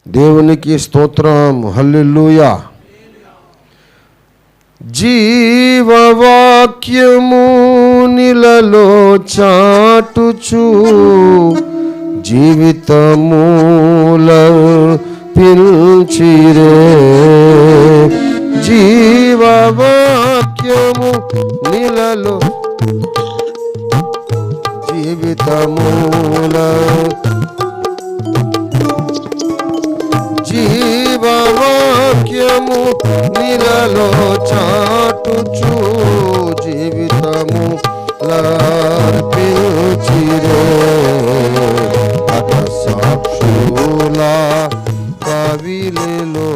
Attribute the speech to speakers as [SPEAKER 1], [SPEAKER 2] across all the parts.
[SPEAKER 1] దేవునికి స్తోత్రం. హల్లెలూయా. జీవవాక్యము నిలలో చాటుచు జీవితమూల పిల్చిరే. జీవవాక్యము నిలలో జీవితమూల జీవవాక్యము నిలలో చాటుచు జీవితము లర్పించిరే. అత సాక్షుల కవిలలో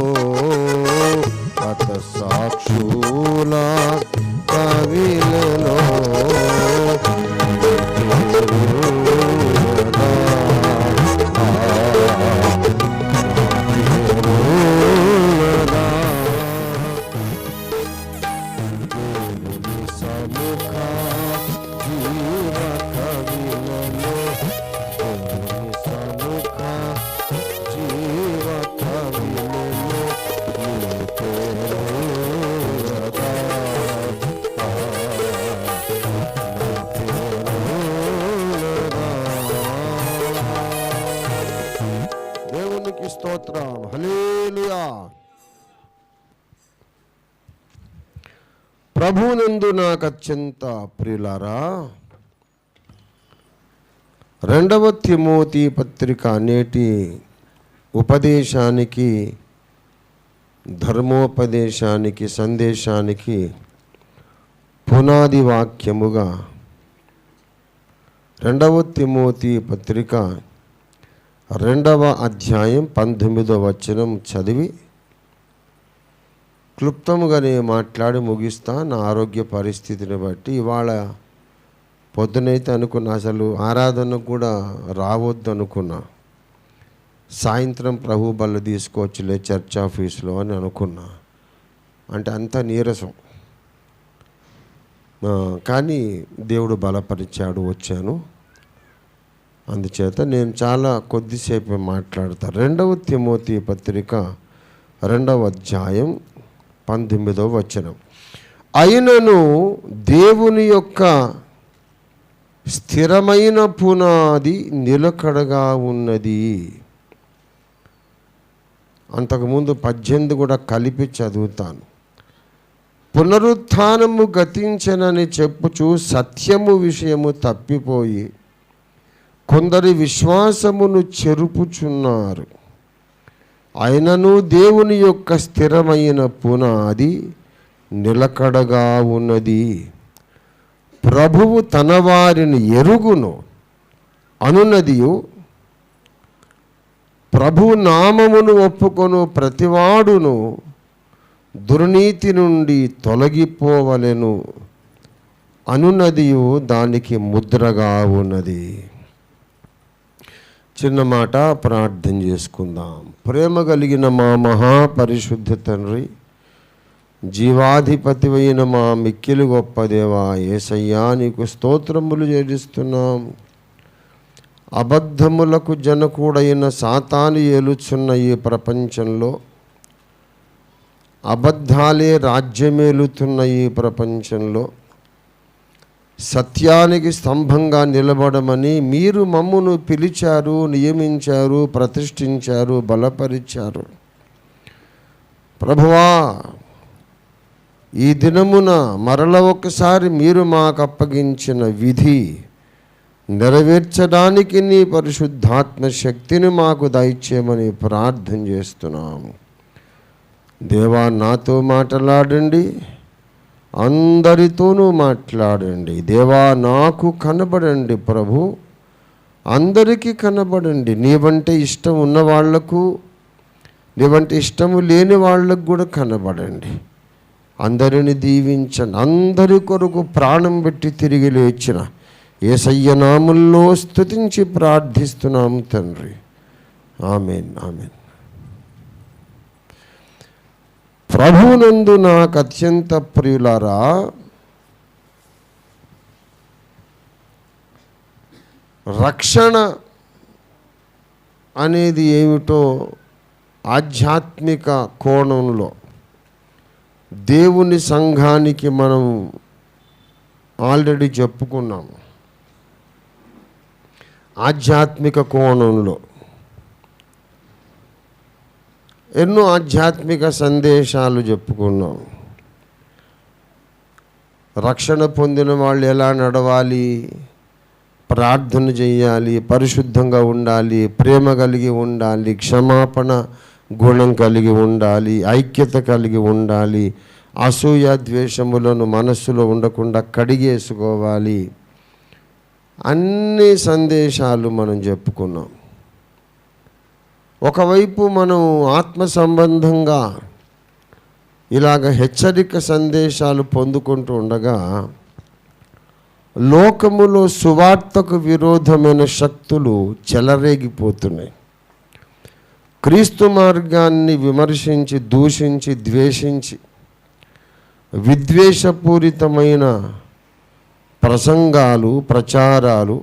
[SPEAKER 1] అత సాక్షుల కవిలలో స్తోత్రం. హల్లెలూయా. ప్రభువునందు నాకు అత్యంత ప్రియులారా, 2వ తిమోతి పత్రిక నేటి ఉపదేశానికి, ధర్మోపదేశానికి, సందేశానికి పునాది వాక్యముగా 2వ తిమోతి పత్రిక 2వ అధ్యాయం 19వ వచనం చదివి క్లుప్తముగానే మాట్లాడి ముగిస్తా. నా ఆరోగ్య పరిస్థితిని బట్టి ఇవాళ పొద్దునైతే అనుకున్నా, అసలు ఆరాధన కూడా రావద్దు అనుకున్నా. సాయంత్రం ప్రభు బల్ల తీసుకోవచ్చులే చర్చ్ ఆఫీస్లో అని అనుకున్నా. అంటే అంత నీరసం, కానీ దేవుడు బలపరిచాడు, వచ్చాను. అందుచేత నేను చాలా కొద్దిసేపు మాట్లాడతా. 2వ తిమోతి పత్రిక 2వ అధ్యాయం 19వ వచనం. అయినను దేవుని యొక్క స్థిరమైన పునాది నిలకడగా ఉన్నది. అంతకుముందు 18 కూడా కలిపి చదువుతాను. పునరుత్థానము గతించనని చెప్పుచు సత్యము విషయము తప్పిపోయి కొందరి విశ్వాసమును చెరుపుచున్నారు. అయినను దేవుని యొక్క స్థిరమైన పునాది నిలకడగా ఉన్నది. ప్రభువు తన వారిని ఎరుగును అనునదియు ప్రభు నామమును ఒప్పుకొను ప్రతివాడును దుర్నీతి నుండి తొలగిపోవలెను అనునదియు దానికి ముద్రగా ఉన్నది. చిన్న మాట ప్రార్థన చేసుకుందాం. ప్రేమ కలిగిన మా మహాపరిశుద్ధ తండ్రి, జీవాధిపతి అయిన మా మిక్కిలి గొప్ప దేవా యేసయ్యా, నీకు స్తోత్రములు చెల్లిస్తున్నాం. అబద్ధములకు జనకుడైన సాతాను ఏలుచున్న ఈ ప్రపంచంలో, అబద్ధాలే రాజ్యమేలుతున్న ఈ ప్రపంచంలో సత్యానికి స్తంభంగా నిలబడమని మీరు మమ్మును పిలిచారు, నియమించారు, ప్రతిష్ఠించారు, బలపరిచారు. ప్రభువా, ఈ దినమున మరల ఒకసారి మీరు మాకు అప్పగించిన విధి నెరవేర్చడానికి నీ పరిశుద్ధాత్మ శక్తిని మాకు దయచేయమని ప్రార్థన చేస్తున్నాము. దేవా, నాతో మాట్లాడండి, అందరితోనూ మాట్లాడండి. దేవా, నాకు కనబడండి ప్రభు, అందరికీ కనబడండి. నీవంటే ఇష్టం ఉన్న వాళ్లకు, నీవంటే ఇష్టము లేని వాళ్ళకు కూడా కనబడండి. అందరిని దీవించండి. అందరి కొరకు ప్రాణం పెట్టి తిరిగి లేచిన యేసయ్య నామములో స్తుతించి ప్రార్థిస్తున్నాము తండ్రి. ఆమేన్, ఆమేన్. ప్రభువునందు నాకు అత్యంత ప్రియులారా, రక్షణ అనేది ఏమిటో ఆధ్యాత్మిక కోణంలో దేవుని సంఘానికి మనం ఆల్రెడీ చెప్పుకున్నాము. ఆధ్యాత్మిక కోణంలో ఎన్నో ఆధ్యాత్మిక సందేశాలు చెప్పుకున్నాం. రక్షణ పొందిన వాళ్ళు ఎలా నడవాలి, ప్రార్థన చేయాలి, పరిశుద్ధంగా ఉండాలి, ప్రేమ కలిగి ఉండాలి, క్షమాపణ గుణం కలిగి ఉండాలి, ఐక్యత కలిగి ఉండాలి, అసూయ ద్వేషములను మనస్సులో ఉండకుండా కడిగేసుకోవాలి. అన్ని సందేశాలు మనం చెప్పుకున్నాం. ఒకవైపు మనం ఆత్మ సంబంధంగా ఇలాగ హెచ్చరిక సందేశాలు పొందుకుంటూ ఉండగా, లోకములో సువార్తకు విరోధమైన శక్తులు చెలరేగిపోతున్నాయి. క్రీస్తు మార్గాన్ని విమర్శించి, దూషించి, ద్వేషించి, విద్వేషపూరితమైన ప్రసంగాలు, ప్రచారాలు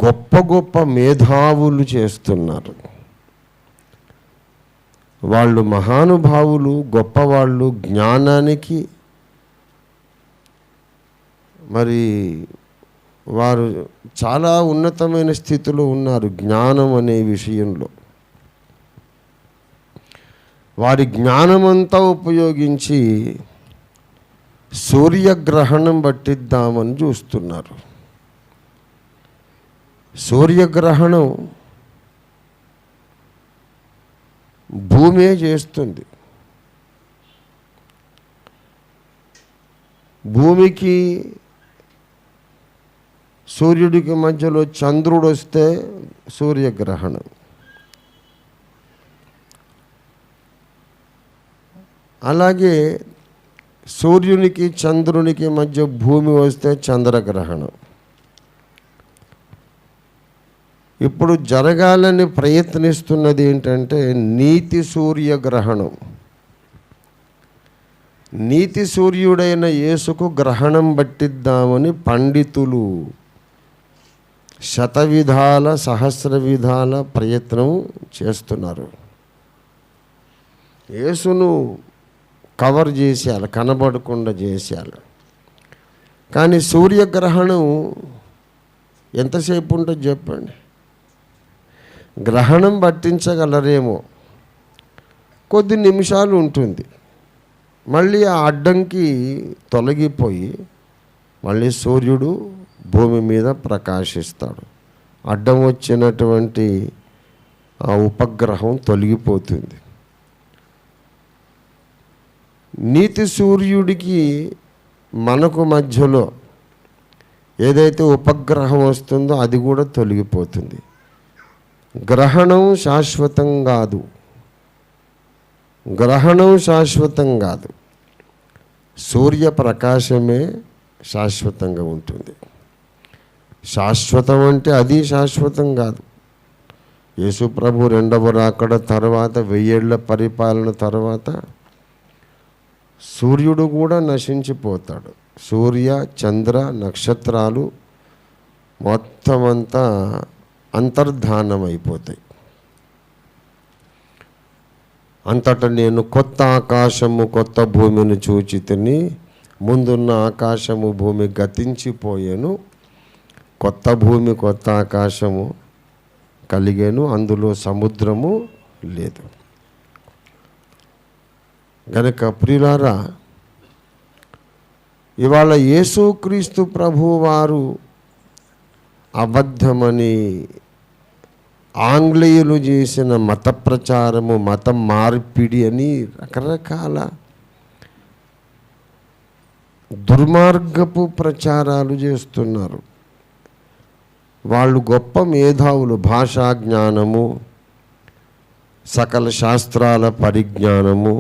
[SPEAKER 1] గొప్ప గొప్ప మేధావులు చేస్తున్నారు. వాళ్ళు మహానుభావులు, గొప్పవాళ్ళు, జ్ఞానానికి మరి వారు చాలా ఉన్నతమైన స్థితిలో ఉన్నారు. జ్ఞానం అనే విషయంలో వారి జ్ఞానమంతా ఉపయోగించి సూర్యగ్రహణం పట్టిద్దామని చూస్తున్నారు. సూర్యగ్రహణం భూమే చేస్తుంది. భూమికి సూర్యుడికి మధ్యలో చంద్రుడు వస్తే సూర్యగ్రహణం. అలాగే సూర్యునికి చంద్రునికి మధ్య భూమి వస్తే చంద్రగ్రహణం. ఇప్పుడు జరగాలని ప్రయత్నిస్తున్నది ఏంటంటే నీతి సూర్యగ్రహణం. నీతి సూర్యుడైన యేసుకు గ్రహణం పట్టిద్దామని పండితులు శతవిధాల సహస్ర విధాల ప్రయత్నం చేస్తున్నారు. యేసును కవర్ చేసేయాలి, కనబడకుండా చేసేయాలి. కానీ సూర్యగ్రహణం ఎంతసేపు ఉంటుంది చెప్పండి? గ్రహణం పట్టించగలరేమో, కొద్ది నిమిషాలు ఉంటుంది. మళ్ళీ ఆ అడ్డంకి తొలగిపోయి మళ్ళీ సూర్యుడు భూమి మీద ప్రకాశిస్తాడు. అడ్డం వచ్చినటువంటి ఆ ఉపగ్రహం తొలగిపోతుంది. నీతి సూర్యుడికి మనకు మధ్యలో ఏదైతే ఉపగ్రహం వస్తుందో అది కూడా తొలగిపోతుంది. గ్రహణం శాశ్వతం కాదు. గ్రహణం శాశ్వతం కాదు. సూర్యప్రకాశమే శాశ్వతంగా ఉంటుంది. శాశ్వతం అంటే అది శాశ్వతం కాదు. యేసుప్రభు రెండవ రాకడ తర్వాత 1000 ఏళ్ల పరిపాలన తర్వాత సూర్యుడు కూడా నశించిపోతాడు. సూర్య చంద్ర నక్షత్రాలు మొత్తం అంతా అంతర్ధానం అయిపోతాయి. అంతటా నేను కొత్త ఆకాశము కొత్త భూమిని చూచితిని, ముందున్న ఆకాశము భూమి గతించిపోయాను, కొత్త భూమి కొత్త ఆకాశము కలిగాను, అందులో సముద్రము లేదు. గనుక ప్రియులారా, ఇవాళ యేసుక్రీస్తు ప్రభువారు అబద్ధమని ఆంగ్లేయులు చేసిన మత ప్రచారము, మత మార్పిడి అని రకరకాల దుర్మార్గపు ప్రచారాలు చేస్తున్నారు. వాళ్ళు గొప్ప మేధావులు, భాషా జ్ఞానము, సకల శాస్త్రాల పరిజ్ఞానము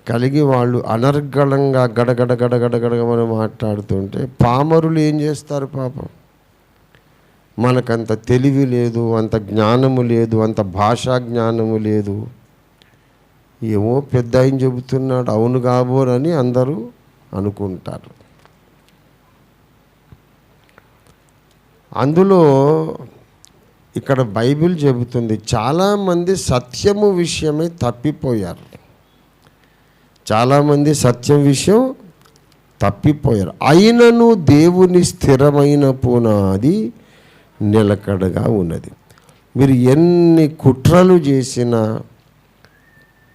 [SPEAKER 1] కలిగి వాళ్ళు అనర్గళంగా గడగడ గడగడగడమని మాట్లాడుతుంటే పామరులు ఏం చేస్తారు పాపం? మనకంత తెలివి లేదు, అంత జ్ఞానము లేదు, అంత భాషా జ్ఞానము లేదు. ఏమో పెద్ద ఆయన చెబుతున్నాడు, అవును కాబోరని అందరూ అనుకుంటారు. అందులో ఇక్కడ బైబిల్ చెబుతుంది, చాలామంది సత్యము విషయమై తప్పిపోయారు. చాలామంది సత్యం విషయం తప్పిపోయారు. అయినను దేవుని స్థిరమైన పునాది నిలకడగా ఉన్నది. మీరు ఎన్ని కుట్రలు చేసినా,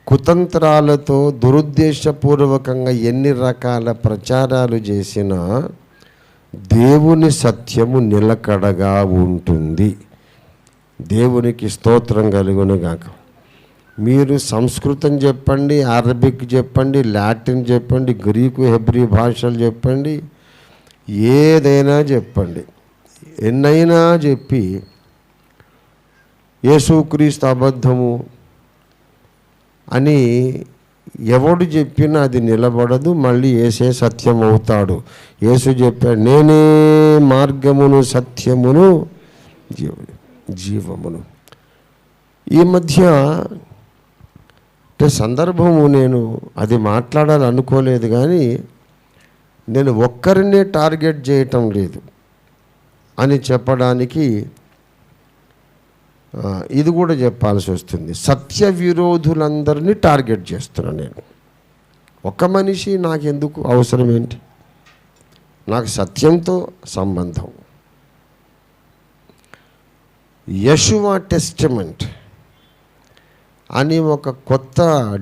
[SPEAKER 1] కుతంత్రాలతో దురుద్దేశపూర్వకంగా ఎన్ని రకాల ప్రచారాలు చేసినా దేవుని సత్యము నిలకడగా ఉంటుంది. దేవునికి స్తోత్రం కలుగునుగాక. మీరు సంస్కృతం చెప్పండి, అరబిక్ చెప్పండి, లాటిన్ చెప్పండి, గ్రీకు హెబ్రీ భాషలు చెప్పండి, ఏదైనా చెప్పండి, ఎన్నైనా చెప్పి యేసుక్రీస్తు అబద్ధము అని ఎవడు చెప్పినా అది నిలబడదు. మళ్ళీ యేసే సత్యం అవుతాడు. యేసు చెప్పాడు, నేనే మార్గమును సత్యమును జీవమును. ఈ మధ్య సందర్భము నేను అది మాట్లాడాలనుకోలేదు, కానీ నేను ఒక్కరినే టార్గెట్ చేయటం లేదు అని చెప్పడానికి ఇది కూడా చెప్పాల్సి వస్తుంది. సత్య విరోధులందరినీ టార్గెట్ చేస్తున్నాను నేను. ఒక మనిషి నాకెందుకు, అవసరం ఏంటి? నాకు సత్యంతో సంబంధం. యెషువా టెస్టమెంట్ అని ఒక కొత్త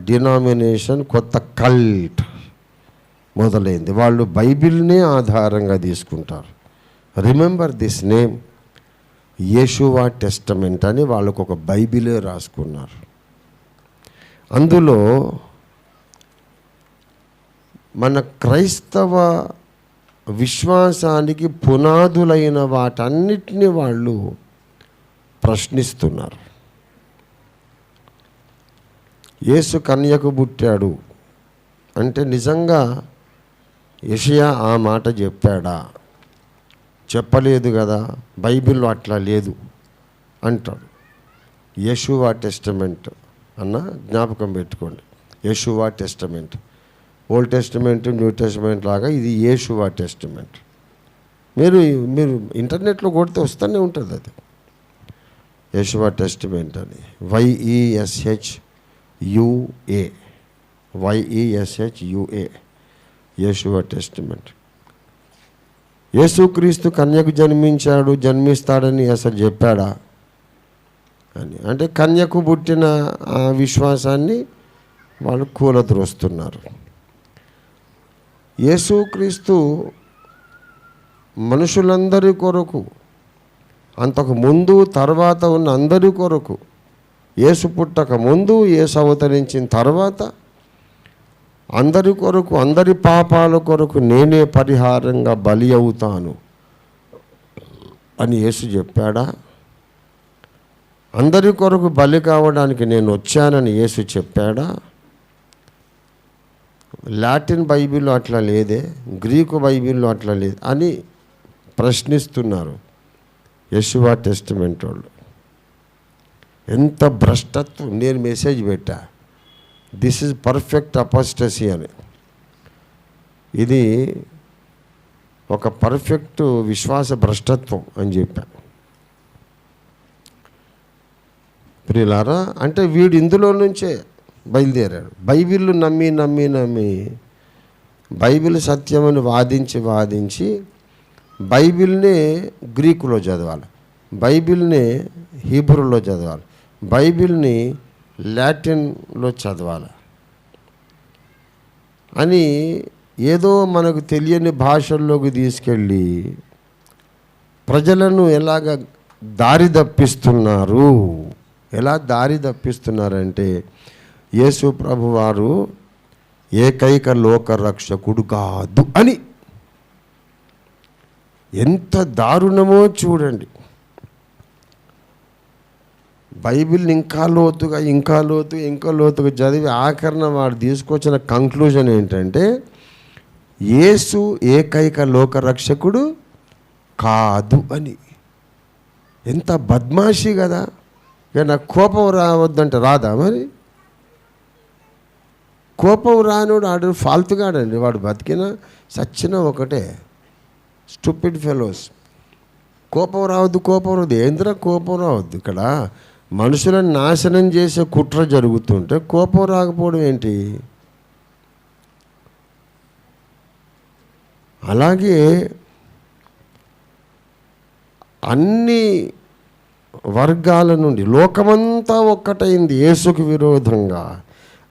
[SPEAKER 1] డినామినేషన్, కొత్త కల్ట్ మొదలైంది. వాళ్ళు బైబిల్నే ఆధారంగా తీసుకుంటారు. Remember this name, Yeshua testament అని వాళ్ళకు ఒక బైబిలే రాసుకున్నారు. అందులో మన క్రైస్తవ విశ్వాసానికి పునాదులైన వాటన్నిటిని వాళ్ళు ప్రశ్నిస్తున్నారు. యేసు కన్యకు పుట్టాడు అంటే నిజంగా యెషయా ఆ మాట చెప్పాడా? చెప్పలేదు కదా, బైబిల్లో అట్లా లేదు అంటాడు. యెషువా టెస్టమెంట్ అన్న జ్ఞాపకం పెట్టుకోండి. Yeshua testament, old testament, new testament లాగా ఇది యెషువా టెస్టమెంట్. మీరు ఇంటర్నెట్లో కొడితే వస్తూనే ఉంటుంది అది, యెషువా టెస్టమెంట్ అని. YESHUA, Yeshua testament. యేసుక్రీస్తు కన్యకు జన్మించాడు, జన్మిస్తాడని అసలు చెప్పాడా అని అంటే కన్యకు పుట్టిన ఆ విశ్వాసాన్ని వాళ్ళు కూలద్రోస్తున్నారు. యేసుక్రీస్తు మనుషులందరి కొరకు, అంతకు ముందు తర్వాత ఉన్న అందరి కొరకు, యేసు పుట్టక ముందు, యేసు అవతరించిన తర్వాత అందరి కొరకు, అందరి పాపాల కొరకు నేనే పరిహారంగా బలి అవుతాను అని యేసు చెప్పాడా? అందరి కొరకు బలి కావడానికి నేను వచ్చానని యేసు చెప్పాడా? లాటిన్ బైబిల్లో అట్లా లేదే, గ్రీకు బైబిల్లో అట్లా లేదు అని ప్రశ్నిస్తున్నారు యెషువా టెస్టమెంట్ వాళ్ళు. ఎంత భ్రష్టత్వం! నేను మెసేజ్ పెట్టా, దిస్ ఈజ్ పర్ఫెక్ట్ అపాస్టసీ అని. ఇది ఒక పర్ఫెక్ట్ విశ్వాస భ్రష్టత్వం అని చెప్పా. ప్రియులారా, అంటే వీడు ఇందులో నుంచే బయలుదేరాడు. బైబిల్ నమ్మి నమ్మి నమ్మి బైబిల్ సత్యమని వాదించి బైబిల్ని గ్రీకులో చదవాలి, బైబిల్ని హీబ్రూలో చదవాలి, బైబిల్ని లాటిన్లో చదవాలి అని ఏదో మనకు తెలియని భాషల్లోకి తీసుకెళ్ళి ప్రజలను ఎలాగ దారి తప్పిస్తున్నారు. ఎలా దారి తప్పిస్తున్నారంటే, యేసు ప్రభు వారు ఏకైక లోకరక్షకుడు కాదు అని. ఎంత దారుణమో చూడండి. బైబిల్ ఇంకా లోతుగా చదివి ఆఖరణ వాడు తీసుకొచ్చిన కంక్లూజన్ ఏంటంటే, యేసు ఏకైక లోకరక్షకుడు కాదు అని. ఎంత బద్మాషి కదా! ఇక నాకు కోపం రావద్దంటే రాదా? మరి కోపం రానుడు ఆడు ఫాల్తుగాడండి. వాడు బతికినా సచ్చినా ఒకటే. Stupid fellows. కోపం రావద్దు. ఏంద్రా కోపం రావద్దు? ఇక్కడ మనుషులను నాశనం చేసే కుట్ర జరుగుతుంటే కోపం రాకపోవడం ఏంటి? అలాగే అన్ని వర్గాల నుండి లోకమంతా ఒక్కటైంది యేసుకు విరోధంగా.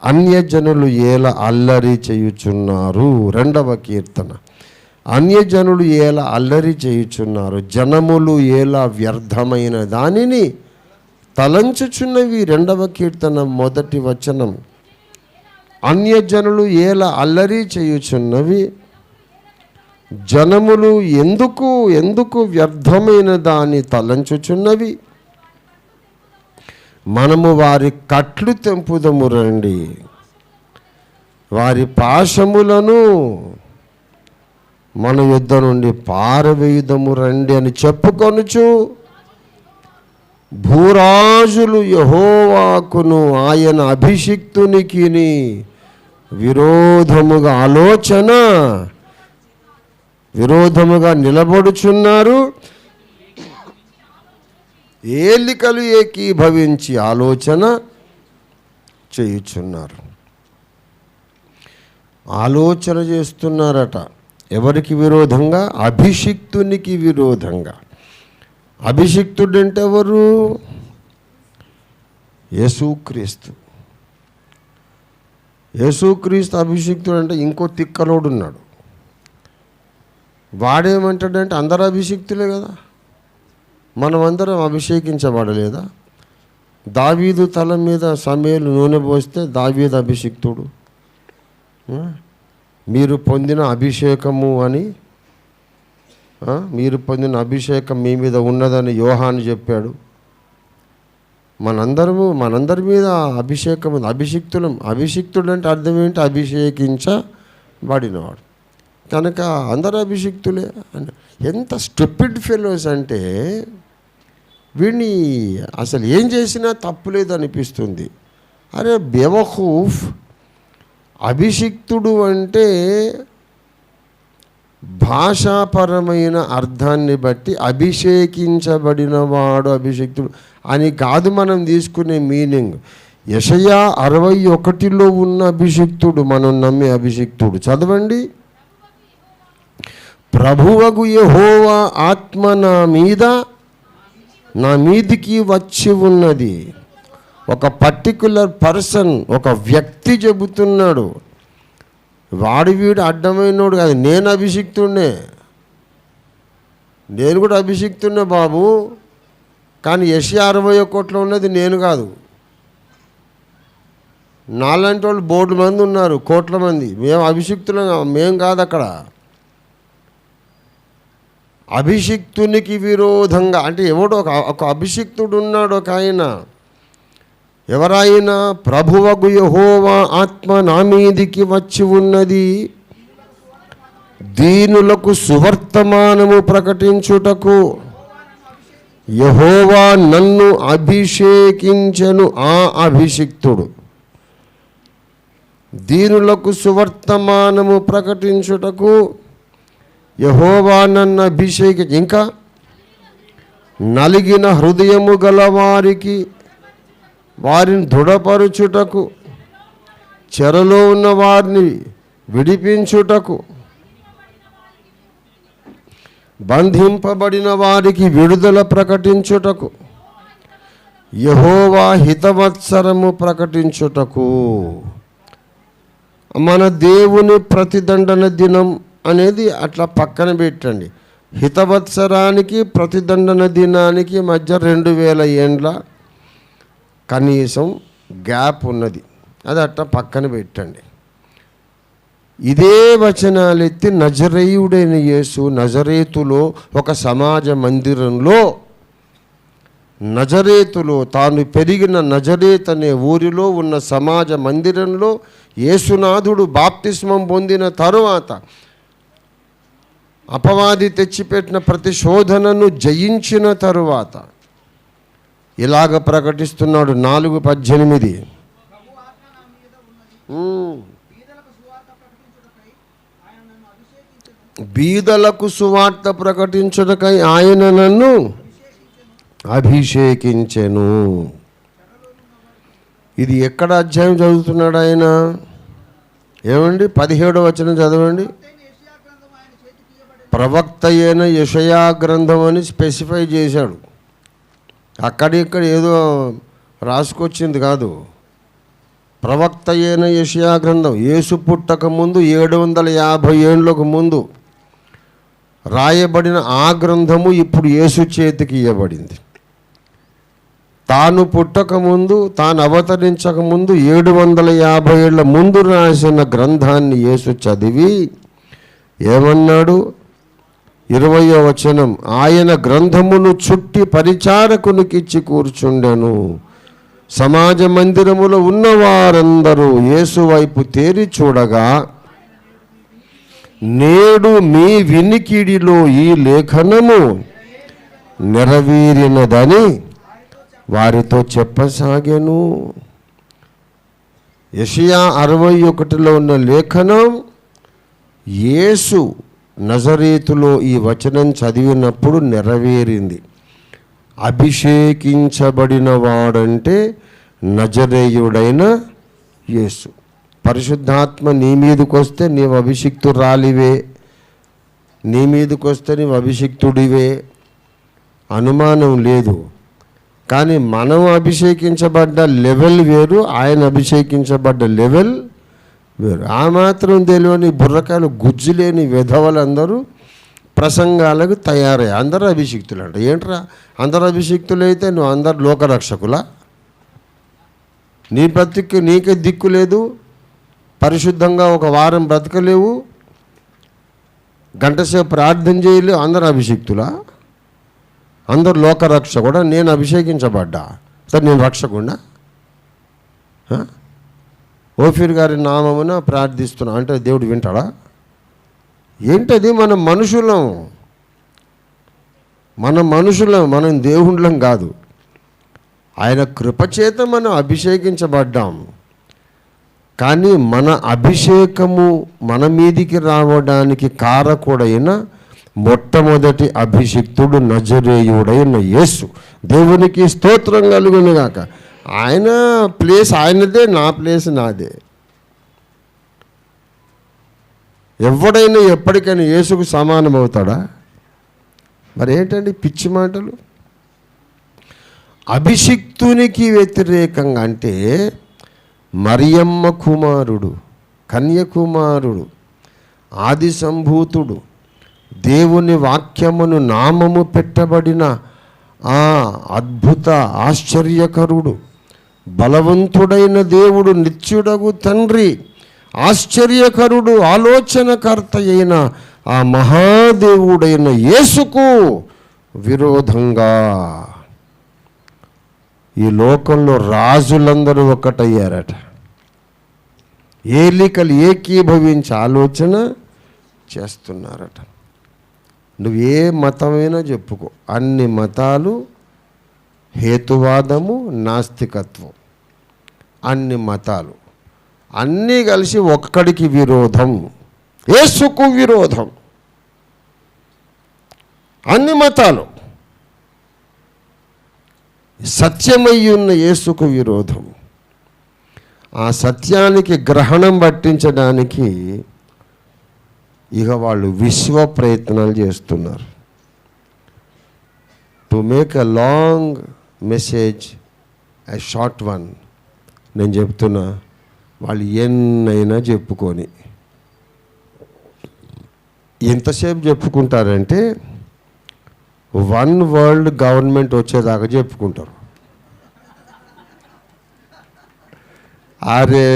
[SPEAKER 1] అన్యజనులు ఏల అల్లరి చేయుచున్నారు. 2వ కీర్తన. అన్యజనులు ఏల అల్లరి చేయుచున్నారు, జనములు ఏల వ్యర్థమైన దానిని తలంచుచున్నవి. 2వ కీర్తన 1వ వచనం. అన్యజనులు ఏల అల్లరి చేయుచున్నవి, జనములు ఎందుకు వ్యర్థమైన దాన్ని తలంచుచున్నవి. మనము వారి కట్లు తెంపుదము రండి, వారి పాశములను మన యుద్ధ నుండి పారవేయుదము రండి అని చెప్పుకొనుచు భూరాజులు యెహోవాకును ఆయన అభిషిక్తునికి విరోధముగా నిలబడుచున్నారు. ఏలికలు ఏకీభవించి ఆలోచన చేయుచున్నారు. ఆలోచన చేస్తున్నారట. ఎవరికి విరోధంగా? అభిషిక్తునికి విరోధంగా. అభిషిక్తుడు అంటే ఎవరు? యేసుక్రీస్తు. యేసుక్రీస్తు అభిషిక్తుడు అంటే ఇంకో తిక్కలోడు ఉన్నాడు. వాడేమంటాడంటే అందరూ అభిషిక్తులే కదా, మనమందరం అభిషేకించబడలేదా? దావీదు తల మీద సమూయేలు నూనె పోస్తే దావీదు అభిషిక్తుడు. మీరు పొందిన అభిషేకము అని, మీరు పొందిన అభిషేకం మీ మీద ఉన్నదని యోహాను చెప్పాడు. మనందరి మీద అభిషేకం ఉంది. అభిషిక్తుడు అంటే అర్థం ఏంటి? అభిషేకించబడినవాడు. కనుక అందరూ అభిషిక్తులే. ఎంత స్టూపిడ్ ఫెలోస్ అంటే వీడిని అసలు ఏం చేసినా తప్పులేదు అనిపిస్తుంది. అరే బేవఖూఫ్, అభిషిక్తుడు అంటే భాషాపరమైన అర్థాన్ని బట్టి అభిషేకించబడినవాడు అభిషిక్తుడు అని కాదు మనం తీసుకునే మీనింగ్. యెషయా 61లో ఉన్న అభిషిక్తుడు, మనం నమ్మే అభిషిక్తుడు చదవండి. ప్రభువగు యెహోవా ఆత్మ నా మీదికి వచ్చి ఉన్నది. ఒక పర్టిక్యులర్ పర్సన్, ఒక వ్యక్తి చెబుతున్నాడు. వీడు అడ్డమైనోడు కాదు. నేను అభిషిక్తుడినే, నేను కూడా అభిషిక్తుడినే బాబు. కానీ యెషయా 61లో ఉన్నది నేను కాదు. నాలాంటి వాళ్ళు బోర్డు మంది ఉన్నారు, కోట్ల మంది. మేము అభిషిక్తులం, మేము కాదు. అక్కడ అభిషిక్తునికి విరోధంగా అంటే ఎవడో ఒక అభిషిక్తుడు ఉన్నాడు. ఒక ఆయన, ఎవరైనా ప్రభువగు యెహోవా ఆత్మ నా మీదికి వచ్చి ఉన్నది, దీనులకు సువర్తమానము ప్రకటించుటకు. యెహోవా నన్ను అభిషేకించెను. ఆ అభిషిక్తుడు దీనులకు సువర్తమానము ప్రకటించుటకు యెహోవా నన్ను అభిషేకించి, ఇంకా నలిగిన హృదయము గల వారిని దృఢపరచుటకు, చెరలో ఉన్న వారిని విడిపించుటకు, బంధింపబడిన వారికి విడుదల ప్రకటించుటకు, యెహోవా హితవత్సరము ప్రకటించుటకు. మన దేవుని ప్రతిదండన దినం అనేది అట్లా పక్కన పెట్టండి. హితవత్సరానికి ప్రతిదండన దినానికి మధ్య 2000 ఏండ్ల కనీసం గ్యాప్ ఉన్నది. అది అట్లా పక్కన పెట్టండి. ఇదే వచనాలు ఎత్తి నజరేయుడైన యేసు నజరేతులో ఒక సమాజ మందిరంలో, నజరేతులో తాను పెరిగిన నజరేత్ అనే ఊరిలో ఉన్న సమాజ మందిరంలో యేసునాథుడు బాప్తిస్మం పొందిన తరువాత అపవాది తెచ్చిపెట్టిన ప్రతి శోధనను జయించిన తరువాత ఇలాగ ప్రకటిస్తున్నాడు. 4:18. బీదలకు సువార్త ప్రకటించుటకై ఆయన నన్ను అభిషేకించెను. ఇది ఎక్కడ అధ్యాయం చదువుతున్నాడు ఆయన? ఏమండి 17వ వచనం చదవండి. ప్రవక్త అయిన యెషయా గ్రంథం అని స్పెసిఫై చేశాడు. అక్కడిక్కడ ఏదో రాసుకొచ్చింది కాదు. ప్రవక్త అయిన యెషయా గ్రంథం యేసు పుట్టక ముందు 750 ఏళ్ళకు ముందు రాయబడిన ఆ గ్రంథము ఇప్పుడు యేసు చేతికి ఇవ్వబడింది. తాను పుట్టకముందు, తాను అవతరించకముందు 750 ఏళ్ల ముందు రాసిన గ్రంథాన్ని యేసు చదివి ఏమన్నాడు? 20వ వచనం, ఆయన గ్రంథమును చుట్టి పరిచారకునికిచ్చి కూర్చుండెను. సమాజ మందిరములో ఉన్నవారందరూ యేసు వైపు తేరి చూడగా, నేడు మీ వినికిడిలో ఈ లేఖనము నెరవేరినదని వారితో చెప్పసాగెను. యెషయా 61లో ఉన్న లేఖనం యేసు నజరేతులో ఈ వచనం చదివినప్పుడు నెరవేరింది. అభిషేకించబడిన వాడంటే నజరేయుడైన యేసు. పరిశుద్ధాత్మ నీ మీదకి వస్తే నీవు అభిషిక్తురాలివే, నీ మీదకి వస్తే నీవు అభిషిక్తుడివే, అనుమానం లేదు. కానీ మనం అభిషేకించబడ్డ లెవెల్ వేరు, ఆయన అభిషేకించబడ్డ లెవెల్ వేరు. ఆ మాత్రం తెలియని బుర్రకాయలు గుజ్జు లేని విధవలందరూ ప్రసంగాలకు తయారయ్యారు. అందరూ అభిషిక్తులు అంట. ఏంట్రా అందరూ అభిషిక్తులు అయితే నువ్వు అందరు లోకరక్షకులా? నీ బ్రతికి నీకే దిక్కు లేదు, పరిశుద్ధంగా ఒక వారం బ్రతకలేవు, గంటసేపు ప్రార్థన చేయలేవు, అందరూ అభిషిక్తులా? అందరు లోకరక్షకుడా? నేను అభిషేకించబడ్డా సార్, నేను రక్షకుడా? ఓఫీర్ గారి నామమున ప్రార్థిస్తున్నా అంటే దేవుడు వింటాడా? ఏంటది? మనం మనుషులం, మనం దేవుళ్ళం కాదు. ఆయన కృపచేత మనం అభిషేకించబడ్డాం. కానీ మన అభిషేకము మన మీదికి రావడానికి కారకుడైన మొట్టమొదటి అభిషిక్తుడు నజరేయుడైన యేసు. దేవునికి స్తోత్రం కలుగునుగాక. ఆయన ప్లేస్ ఆయనదే, నా ప్లేస్ నాదే. ఎవడైనా ఎప్పటికైనా యేసుకు సమానం అవుతాడా? మరి ఏంటండి పిచ్చి మాటలు? అభిషిక్తునికి వ్యతిరేకంగా అంటే మరియమ్మ కుమారుడు, కన్యకుమారుడు, ఆది సంభూతుడు, దేవుని వాక్యమును నామము పెట్టబడిన ఆ అద్భుత ఆశ్చర్యకరుడు, బలవంతుడైన దేవుడు, నిత్యుడగు తండ్రి, ఆశ్చర్యకరుడు, ఆలోచనకర్త అయిన ఆ మహాదేవుడైన యేసుకు విరోధంగా ఈ లోకంలో రాజులందరూ ఒకటయ్యారట. ఏలికలు ఏకీభవించి ఆలోచన చేస్తున్నారట. నువ్వు ఏ మతమైనా చెప్పుకో, అన్ని మతాలు హేతువాదము, నాస్తికత్వం, అన్ని మతాలు అన్నీ కలిసి ఒక్కడికి విరోధం, యేసుకు విరోధం. అన్ని మతాలు సత్యమై ఉన్న యేసుకు విరోధం. ఆ సత్యానికి గ్రహణం పట్టించడానికి ఇక వాళ్ళు విశ్వ ప్రయత్నాలు చేస్తున్నారు. To make a long message a short one, నేను చెప్తున్నా, వాళ్ళు ఎన్నైనా చెప్పుకొని ఎంతసేపు చెప్పుకుంటారంటే వన్ వరల్డ్ గవర్నమెంట్ వచ్చేదాకా చెప్పుకుంటారు. అరే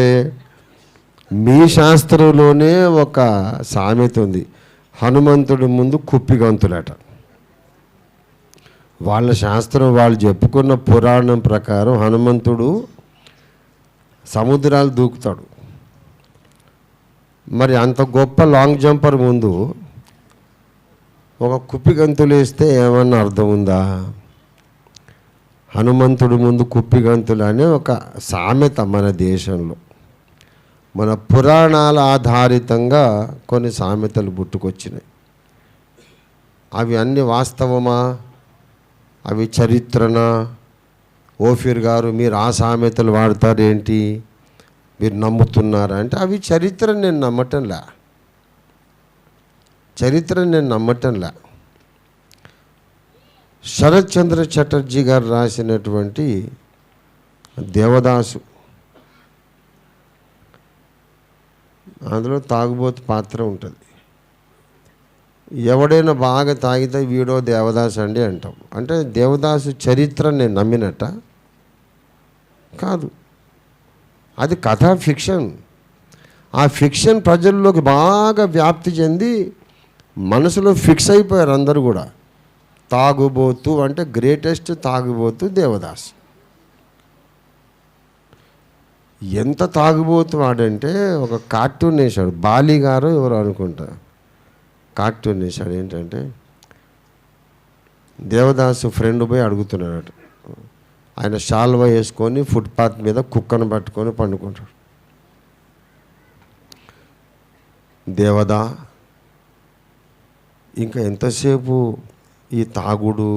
[SPEAKER 1] మీ శాస్త్రంలోనే ఒక సామెత ఉంది, హనుమంతుడి ముందు కుప్పిగంతులట. వాళ్ళ శాస్త్రం వాళ్ళు చెప్పుకున్న పురాణం ప్రకారం హనుమంతుడు సముద్రాలు దూకుతాడు. మరి అంత గొప్ప లాంగ్ జంపర్ ముందు ఒక కుప్పిగంతులు వేస్తే ఏమన్నా అర్థం ఉందా? హనుమంతుడి ముందు కుప్పిగంతులు అనే ఒక సామెత మన దేశంలో. మన పురాణాల ఆధారితంగా కొన్ని సామెతలు పుట్టుకొచ్చినాయి. అవి అన్ని వాస్తవమా, అవి చరిత్రనా? ఓఫీర్ గారు మీరు ఆ సామెతలు వాడతారేంటి, మీరు నమ్ముతున్నారా అంటే అవి చరిత్రను నేను నమ్మటంలా. శరత్ చంద్ర చటర్జీ గారు రాసినటువంటి దేవదాసు, అందులో తాగుబోతు పాత్ర ఉంటుంది. ఎవడైనా బాగా తాగితే వీడో దేవదాసు అండి అంటాం. అంటే దేవదాసు చరిత్ర నేను నమ్మినట్ట కాదు, అది కథా ఫిక్షన్. ఆ ఫిక్షన్ ప్రజల్లోకి బాగా వ్యాప్తి చెంది మనసులో ఫిక్స్ అయిపోయారు అందరూ కూడా. తాగుబోతు అంటే గ్రేటెస్ట్ తాగుబోతు దేవదాసు. ఎంత తాగుబోతు వాడంటే ఒక కార్టూన్ వేశాడు, బాలి గారు ఎవరు అనుకుంటా, కార్టూన్ వేశాడు. ఏంటంటే దేవదాసు ఫ్రెండ్ పోయి అడుగుతున్నాడు, ఆయన షాల్వా వేసుకొని ఫుట్పాత్ మీద కుక్కను పట్టుకొని పండుకుంటాడు. దేవదా, ఇంకా ఎంతసేపు ఈ తాగుడు,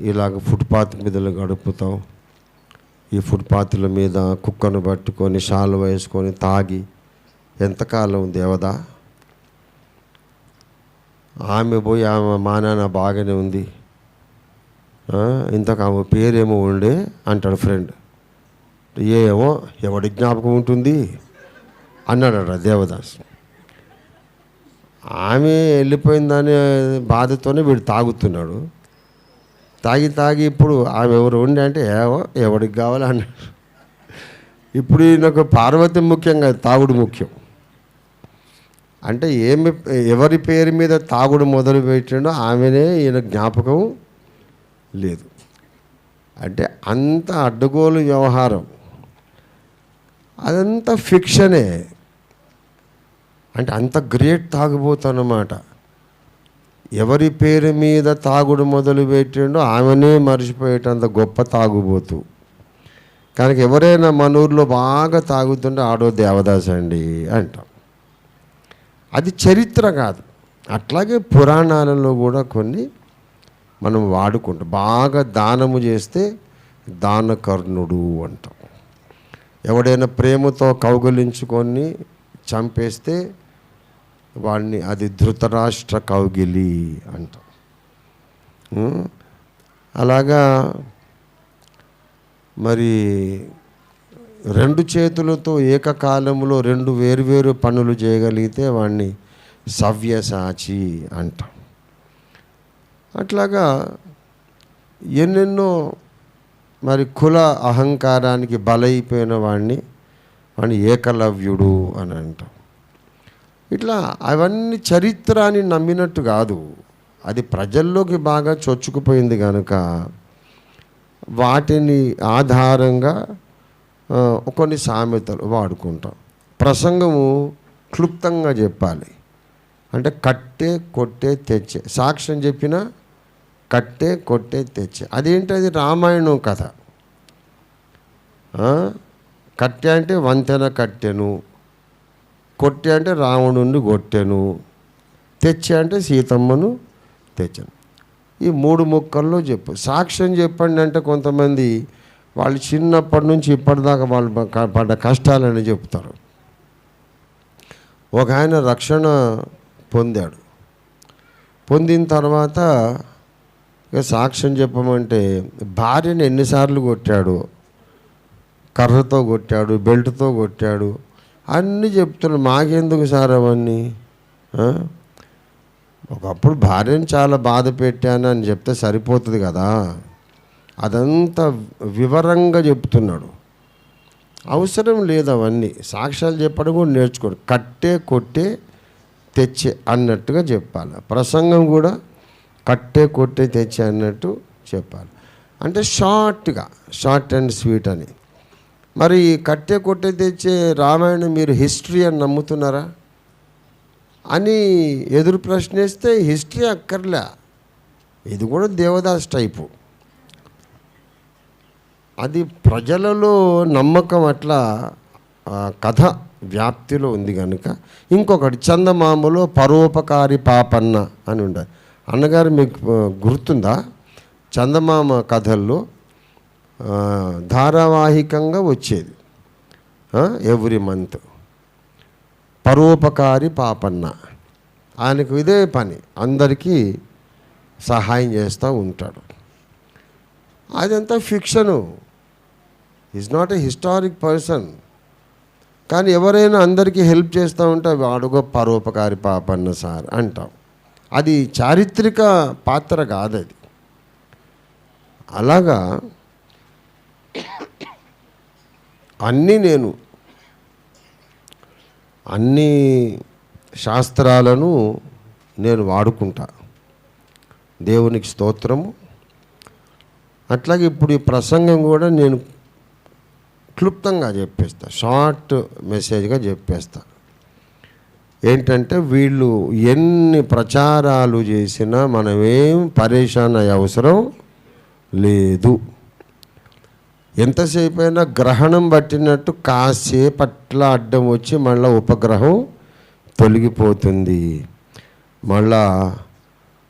[SPEAKER 1] ఇలాగ ఫుట్పాత్ మీద గడుపుతావు, ఈ ఫుట్పాత్ల మీద కుక్కను పట్టుకొని షాల్వా వేసుకొని తాగి ఎంతకాలం దేవదా? ఆమె పోయి ఆమె మా నాన్న బాగానే ఉంది, ఇంతకు ఆమె పేరేమో ఉండే అంటాడు ఫ్రెండ్. ఏమో ఎవడి జ్ఞాపకం ఉంటుంది అన్నాడట దేవదాస్. ఆమె వెళ్ళిపోయిందనే బాధతోనే వీడు తాగుతున్నాడు. తాగి ఇప్పుడు ఆమె ఎవరు ఉండే అంటే ఏవో ఎవడికి కావాలి అన్నాడు. ఇప్పుడు ఈయనకు పార్వతి ముఖ్యం కాదు, తాగుడు ముఖ్యం. అంటే ఎవరి పేరు మీద తాగుడు మొదలు పెట్టిండో ఆమెనే ఈయన జ్ఞాపకం లేదు. అంటే అంత అడ్డగోలు వ్యవహారం, అదంతా ఫిక్షనే. అంటే అంత గ్రేట్ తాగుబోతన్నమాట. ఎవరి పేరు మీద తాగుడు మొదలు పెట్టిండో ఆమెనే మర్చిపోయేటంత గొప్ప తాగుబోతు. కనుక ఎవరైనా మన ఊర్లో బాగా తాగుతుంటే ఆడో దేవదాస్ అండి అంటాం. అది చరిత్ర కాదు. అట్లాగే పురాణాలలో కూడా కొన్ని మనం వాడుకుంటాం. బాగా దానము చేస్తే దానకర్ణుడు అంటాం. ఎవడైనా ప్రేమతో కౌగిలించుకొని చంపేస్తే వాడిని అది ధృతరాష్ట్ర కౌగిలి అంటాం. అలాగా మరి రెండు చేతులతో ఏకకాలంలో రెండు వేరువేరు పనులు చేయగలిగితే వాడిని సవ్యసాచి అంటాం. అట్లాగా ఎన్నెన్నో మరి కుల అహంకారానికి బలైపోయిన వాడిని ఏకలవ్యుడు అని అంటాం. ఇట్లా అవన్నీ చరిత్ర అని నమ్మినట్టు కాదు, అది ప్రజల్లోకి బాగా చొచ్చుకుపోయింది కనుక వాటిని ఆధారంగా కొన్ని సామెతలు వాడుకుంటాం. ప్రసంగము క్లుప్తంగా చెప్పాలి అంటే కట్టే కొట్టే తెచ్చే. సాక్ష్యం చెప్పినా కట్టే కొట్టే తెచ్చే. అదేంటది? రామాయణం కథ. కట్టె అంటే వంతెన కట్టెను, కొట్టె అంటే రావణుణ్ణి కొట్టెను, తెచ్చే అంటే సీతమ్మను తెచ్చాను. ఈ మూడు ముక్కల్లో చెప్పు. సాక్ష్యం చెప్పండి అంటే కొంతమంది వాళ్ళు చిన్నప్పటి నుంచి ఇప్పటిదాకా వాళ్ళు పడ్డ కష్టాలని చెప్తారు. ఒక ఆయన రక్షణ పొందాడు. పొందిన తర్వాత ఇక సాక్ష్యం చెప్పమంటే భార్యని ఎన్నిసార్లు కొట్టాడు, కర్రతో కొట్టాడు, బెల్ట్తో కొట్టాడు, అన్నీ చెప్తున్నాడు. మాకెందుకు సార్ అవన్నీ? ఒకప్పుడు భార్యను చాలా బాధ పెట్టాను అని చెప్తే సరిపోతుంది కదా, అదంతా వివరంగా చెప్తున్నాడు. అవసరం లేదు అవన్నీ. సాక్ష్యాలు చెప్పడం కూడా నేర్చుకోడు. కట్టే కొట్టే తెచ్చే అన్నట్టుగా చెప్పాలి. ప్రసంగం కూడా కట్టే కొట్టే తెచ్చే అన్నట్టు చెప్పాలి. అంటే షార్ట్ అండ్ స్వీట్ అని. మరి కట్టే కొట్టే తెచ్చే రామాయణం మీరు హిస్టరీ అని నమ్ముతున్నారా అని ఎదురు ప్రశ్న వేస్తే హిస్టరీ అక్కర్లే, ఇది కూడా దేవదాస్ టైపు. అది ప్రజలలో నమ్మకం అట్లా కథ వ్యాప్తిలో ఉంది కనుక. ఇంకొకటి చందమామలో పరోపకారి పాపన్న అని ఉండదు. అన్నగారు మీకు గుర్తుందా? చందమామ కథల్లో ధారావాహికంగా వచ్చేది ఎవ్రీ మంత్. పరోపకారి పాపన్న, ఆయనకు ఇదే పని, అందరికీ సహాయం చేస్తూ ఉంటాడు. అదంతా fiction, is not a historic person. కానీ ఎవరైనా అందరికీ హెల్ప్ చేస్తూ ఉంటే వాడుగో పరోపకారి పాపన్న సార్ అంటాం. అది చారిత్రక పాత్ర కాదది. అలాగా అన్ని శాస్త్రాలను నేను వాడుకుంటా. దేవునికి స్తోత్రము. అట్లాగే ఇప్పుడు ఈ ప్రసంగం కూడా నేను క్లుప్తంగా చెప్పేస్తా, షార్ట్ మెసేజ్గా చెప్పేస్తా. ఏంటంటే వీళ్ళు ఎన్ని ప్రచారాలు చేసినా మనమేం పరేషాన్ అయ్యే అవసరం లేదు. ఎంతసేపు అయినా గ్రహణం పట్టినట్టు కాసేపట్ల అడ్డం వచ్చి మళ్ళీ ఉపగ్రహం తొలగిపోతుంది. మళ్ళా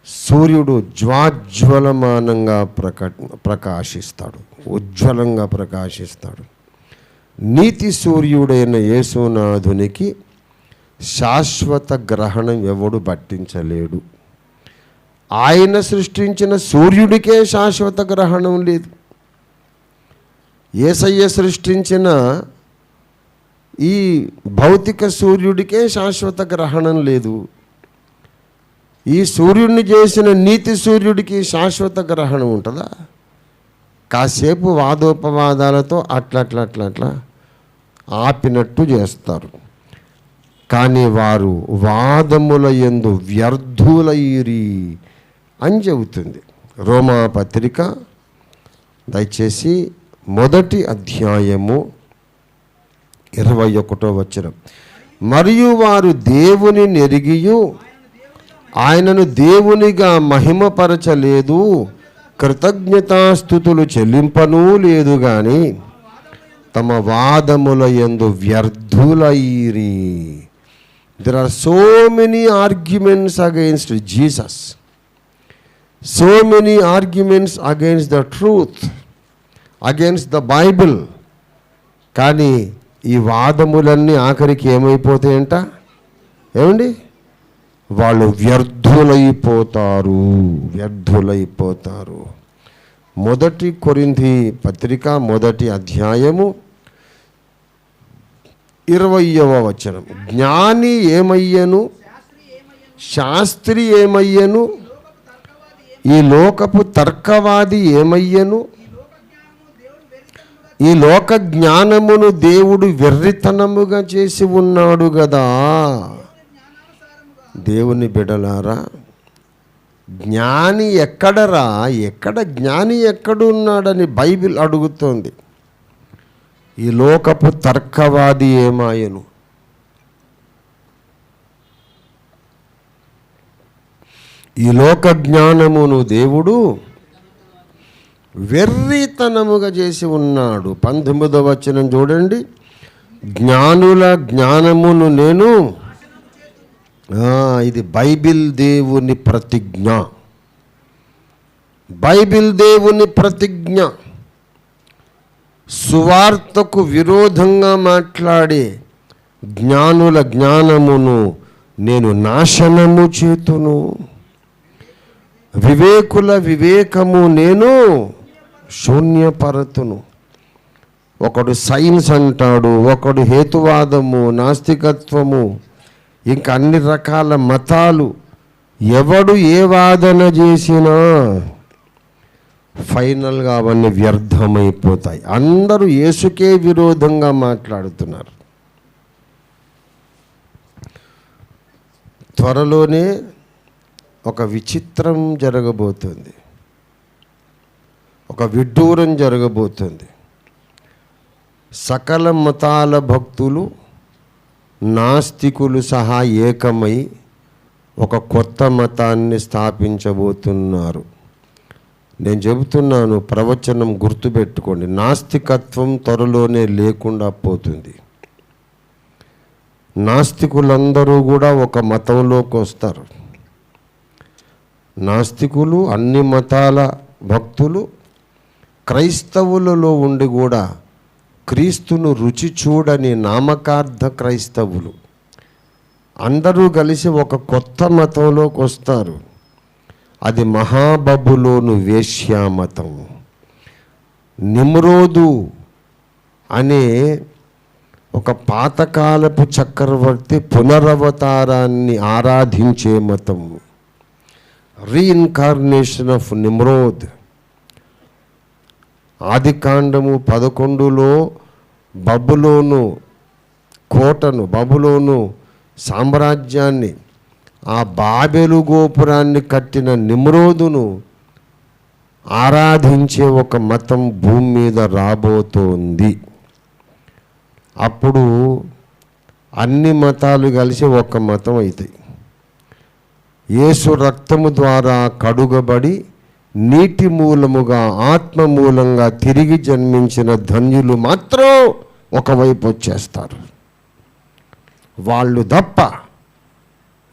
[SPEAKER 1] సూర్యుడు జ్వాజ్వలమానంగా ప్రకాశిస్తాడు, ఉజ్వలంగా ప్రకాశిస్తాడు. నీతి సూర్యుడైన యేసునాథునికి శాశ్వత గ్రహణం ఎవడు పట్టించలేడు. ఆయన సృష్టించిన సూర్యుడికే శాశ్వత గ్రహణం లేదు. యేసయ్య సృష్టించిన ఈ భౌతిక సూర్యుడికే శాశ్వత గ్రహణం లేదు. ఈ సూర్యుడిని చేసిన నీతి సూర్యుడికి శాశ్వత గ్రహణం ఉంటుందా? కాసేపు వాదోపవాదాలతో అట్లా ఆపినట్టు చేస్తారు. కానీ వారు వాదముల యందు వ్యర్థులైరి అని చెబుతుంది రోమా పత్రిక. దయచేసి 1వ అధ్యాయము 21వ వచనం. మరియు వారు దేవుని నెరిగియు ఆయనను దేవునిగా మహిమపరచలేదు, కృతజ్ఞతాస్తుతులు చెల్లింపనూ లేదు, కానీ తమ వాదముల యందు వ్యర్థులైరి. There are so many arguments against Jesus, so many arguments against the truth, against the Bible. కానీ ఈ వాదములన్నీ ఆఖరికి ఏమైపోతాయంట? ఏమండి? వాళ్ళు వ్యర్థులైపోతారు. 1 కొరింథీ పత్రిక 1వ అధ్యాయము 20వ వచనం. జ్ఞాని ఏమయ్యను, శాస్త్రి ఏమయ్యను, ఈ లోకపు తర్కవాది ఏమయ్యను, ఈ లోక జ్ఞానమును దేవుడు వెర్రితనముగా చేసి ఉన్నాడు గదా. దేవుని బిడలారా, జ్ఞాని ఎక్కడరా, ఎక్కడ జ్ఞాని ఎక్కడున్నాడని బైబిల్ అడుగుతోంది. ఈ లోకపు తర్కవాది ఏమాయను, ఈ లోక జ్ఞానమును దేవుడు వెర్రితనముగా చేసి ఉన్నాడు. 19వ వచనం చూడండి. జ్ఞానుల జ్ఞానమును నేను, ఇది బైబిల్ దేవుని ప్రతిజ్ఞ, బైబిల్ దేవుని ప్రతిజ్ఞ. సువార్తకు విరోధంగా మాట్లాడే జ్ఞానుల జ్ఞానమును నేను నాశనము చేతును, వివేకుల వివేకము నేను శూన్యపరతును. ఒకడు సైన్స్ అంటాడు, ఒకడు హేతువాదము, నాస్తికత్వము, ఇంకా అన్ని రకాల మతాలు. ఎవడు ఏ వాదన చేసినా ఫైనల్గా అవన్నీ వ్యర్థమైపోతాయి. అందరూ యేసుకే విరోధంగా మాట్లాడుతున్నారు. త్వరలోనే ఒక విచిత్రం జరగబోతుంది, ఒక విడ్డూరం జరగబోతుంది. సకల మతాల భక్తులు, నాస్తికులు సహా ఏకమై ఒక కొత్త మతాన్ని స్థాపించబోతున్నారు. నేను చెబుతున్నాను, ప్రవచనం గుర్తుపెట్టుకోండి. నాస్తికత్వం త్వరలోనే లేకుండా పోతుంది. నాస్తికులందరూ కూడా ఒక మతంలోకి వస్తారు. నాస్తికులు, అన్ని మతాల భక్తులు క్రైస్తవులలో ఉండి కూడా క్రీస్తును రుచి చూడని నామకార్థ క్రైస్తవులు అందరూ కలిసి ఒక కొత్త మతంలోకి వస్తారు. అది మహాబబులోను వేశ్యామతం. నిమ్రోదు అనే ఒక పాతకాలపు చక్రవర్తి పునరవతారాన్ని ఆరాధించే మతం, రీఇన్కార్నేషన్ ఆఫ్ నిమ్రోద్. ఆదికాండము 11లో బబులోను కోటను, బబులోను సామ్రాజ్యాన్ని, ఆ బాబెలు గోపురాన్ని కట్టిన నిమ్రోదును ఆరాధించే ఒక మతం భూమి మీద రాబోతోంది. అప్పుడు అన్ని మతాలు కలిసి ఒక మతం అవుతాయి. యేసు రక్తము ద్వారా కడుగబడి నీటి మూలముగా ఆత్మ మూలంగా తిరిగి జన్మించిన ధన్యులు మాత్రం ఒకవైపు వచ్చేస్తారు. వాళ్ళు తప్ప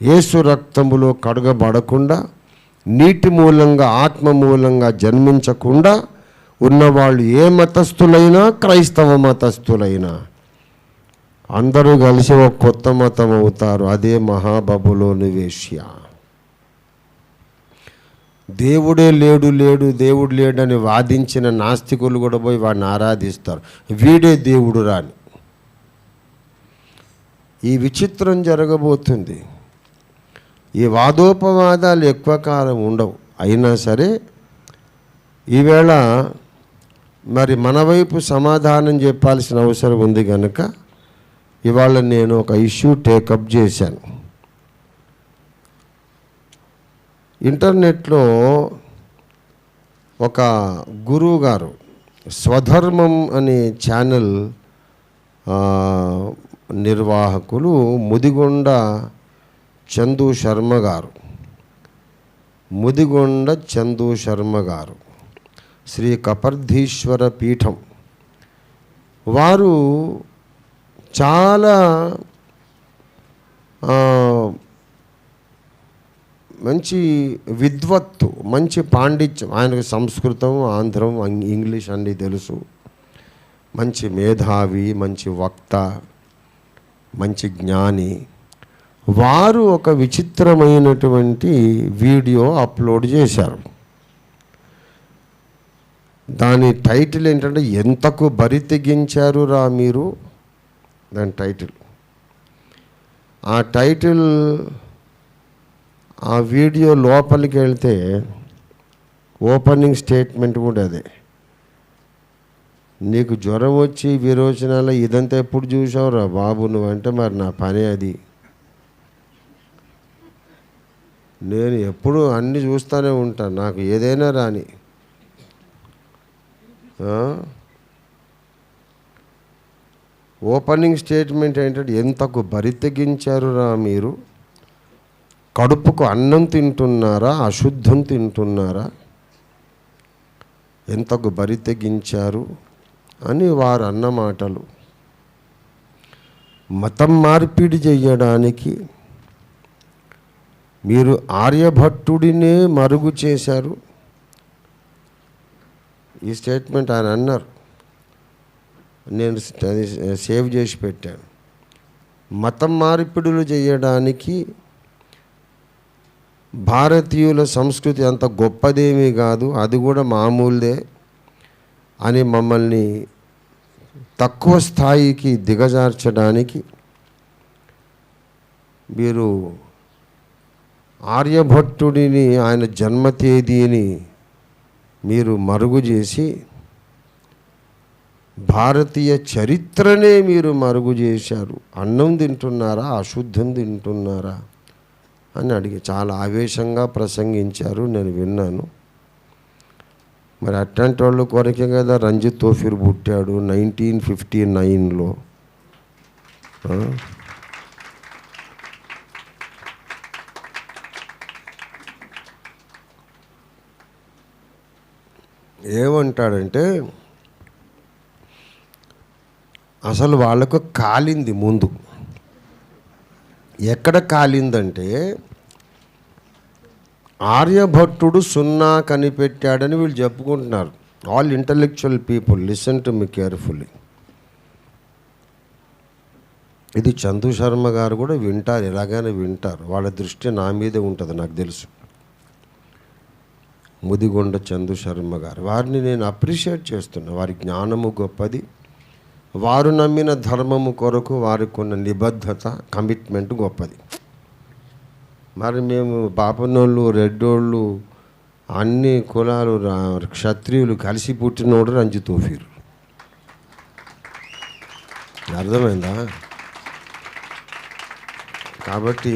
[SPEAKER 1] యేసు రక్తములో కడుగబడకుండా, నీటి మూలంగా ఆత్మ మూలంగా జన్మించకుండా ఉన్నవాళ్ళు ఏ మతస్థులైనా, క్రైస్తవ మతస్థులైనా అందరూ కలిసి ఒక కొత్త మతం అవుతారు. అదే మహాబబులోను వేశ్య. దేవుడే లేడు లేడు దేవుడు లేడని వాదించిన నాస్తికులు కూడా పోయి వాడిని ఆరాధిస్తారు. వీడే దేవుడు రాని. ఈ విచిత్రం జరగబోతుంది. ఈ వాదోపవాదాలు ఎక్కువ కాలం ఉండవు. అయినా సరే ఈవేళ మరి మన వైపు సమాధానం చెప్పాల్సిన అవసరం ఉంది కనుక ఇవాళ నేను ఒక ఇష్యూ టేకప్ చేశాను. ఇంటర్నెట్లో ఒక గురువు గారు స్వధర్మం అనే ఛానల్ నిర్వాహకులు ముదిగొండ చందు శర్మ గారు, ముదిగొండ చందు శర్మ గారు, శ్రీ కపర్ధీశ్వర పీఠం వారు చాలా మంచి విద్వత్తు, మంచి పాండిత్యం. ఆయనకు సంస్కృతం, ఆంధ్రం, ఇంగ్లీష్ అన్నీ తెలుసు. మంచి మేధావి, మంచి వక్త, మంచి జ్ఞాని. వారు ఒక విచిత్రమైనటువంటి వీడియో అప్లోడ్ చేశారు. దాని టైటిల్ ఏంటంటే ఎంతకు బరి తెగించారు రా మీరు, దాని టైటిల్. ఆ టైటిల్ ఆ వీడియో లోపలికి వెళ్తే ఓపెనింగ్ స్టేట్మెంట్ కూడా అదే. నీకు జ్వరం వచ్చి విరోచనాలు ఇదంతా ఎప్పుడు చూసావురా బాబు నువ్వంటే, మరి నా పని అది. నేను ఎప్పుడు అన్నీ చూస్తూనే ఉంటాను, నాకు ఏదైనా రాని. ఓపెనింగ్ స్టేట్మెంట్ ఏంటంటే ఎంతకు బరి తెగించారురా మీరు, కడుపుకు అన్నం తింటున్నారా, అశుద్ధం తింటున్నారా, ఎంతకు బరి తెగించారు అని వారు అన్న మాటలు. మతం మార్పిడి చేయడానికి మీరు ఆర్యభట్టుడినే మరుగు చేశారు. ఈ స్టేట్మెంట్ ఆయన అన్నారు, నేను సేవ్ చేసి పెట్టాను. మతం మార్పిడులు చేయడానికి భారతీయుల సంస్కృతి అంత గొప్పదేమీ కాదు, అది కూడా మామూలుదే అని మమ్మల్ని తక్కువ స్థాయికి దిగజార్చడానికి మీరు ఆర్యభట్టుడిని, ఆయన జన్మ తేదీని మీరు మరుగు చేసి భారతీయ చరిత్రనే మీరు మరుగు చేశారు. అన్నం తింటున్నారా, అశుద్ధం తింటున్నారా అని అడిగి చాలా ఆవేశంగా ప్రసంగించారు. నేను విన్నాను. మరి అట్లాంటి వాళ్ళు కొరకే కదా రంజిత్ తోఫీర్ పుట్టాడు 1959లో. ఏమంటాడంటే అసలు వాళ్ళకు కాలింది ముందు. ఎక్కడ కాలిందంటే ఆర్యభట్టుడు సున్నా కనిపెట్టాడని వీళ్ళు చెప్పుకుంటున్నారు. All intellectual people listen to me carefully. ఇది చందు శర్మ గారు కూడా వింటారు, ఎలాగైనా వింటారు. వాళ్ళ దృష్టి నా మీదే ఉంటుంది, నాకు తెలుసు. ముదిగొండ చందు శర్మ గారు, వారిని నేను అప్రిషియేట్ చేస్తున్నా. వారి జ్ఞానము గొప్పది. వారు నమ్మిన ధర్మము కొరకు వారికి ఉన్న నిబద్ధత, కమిట్మెంట్ గొప్పది. మరి మేము పాపనోళ్ళు, రెడ్డోళ్ళు, అన్ని కులాలు, క్షత్రియులు కలిసి పుట్టినోడు రంజి తోఫీరు. అర్థమైందా? కాబట్టి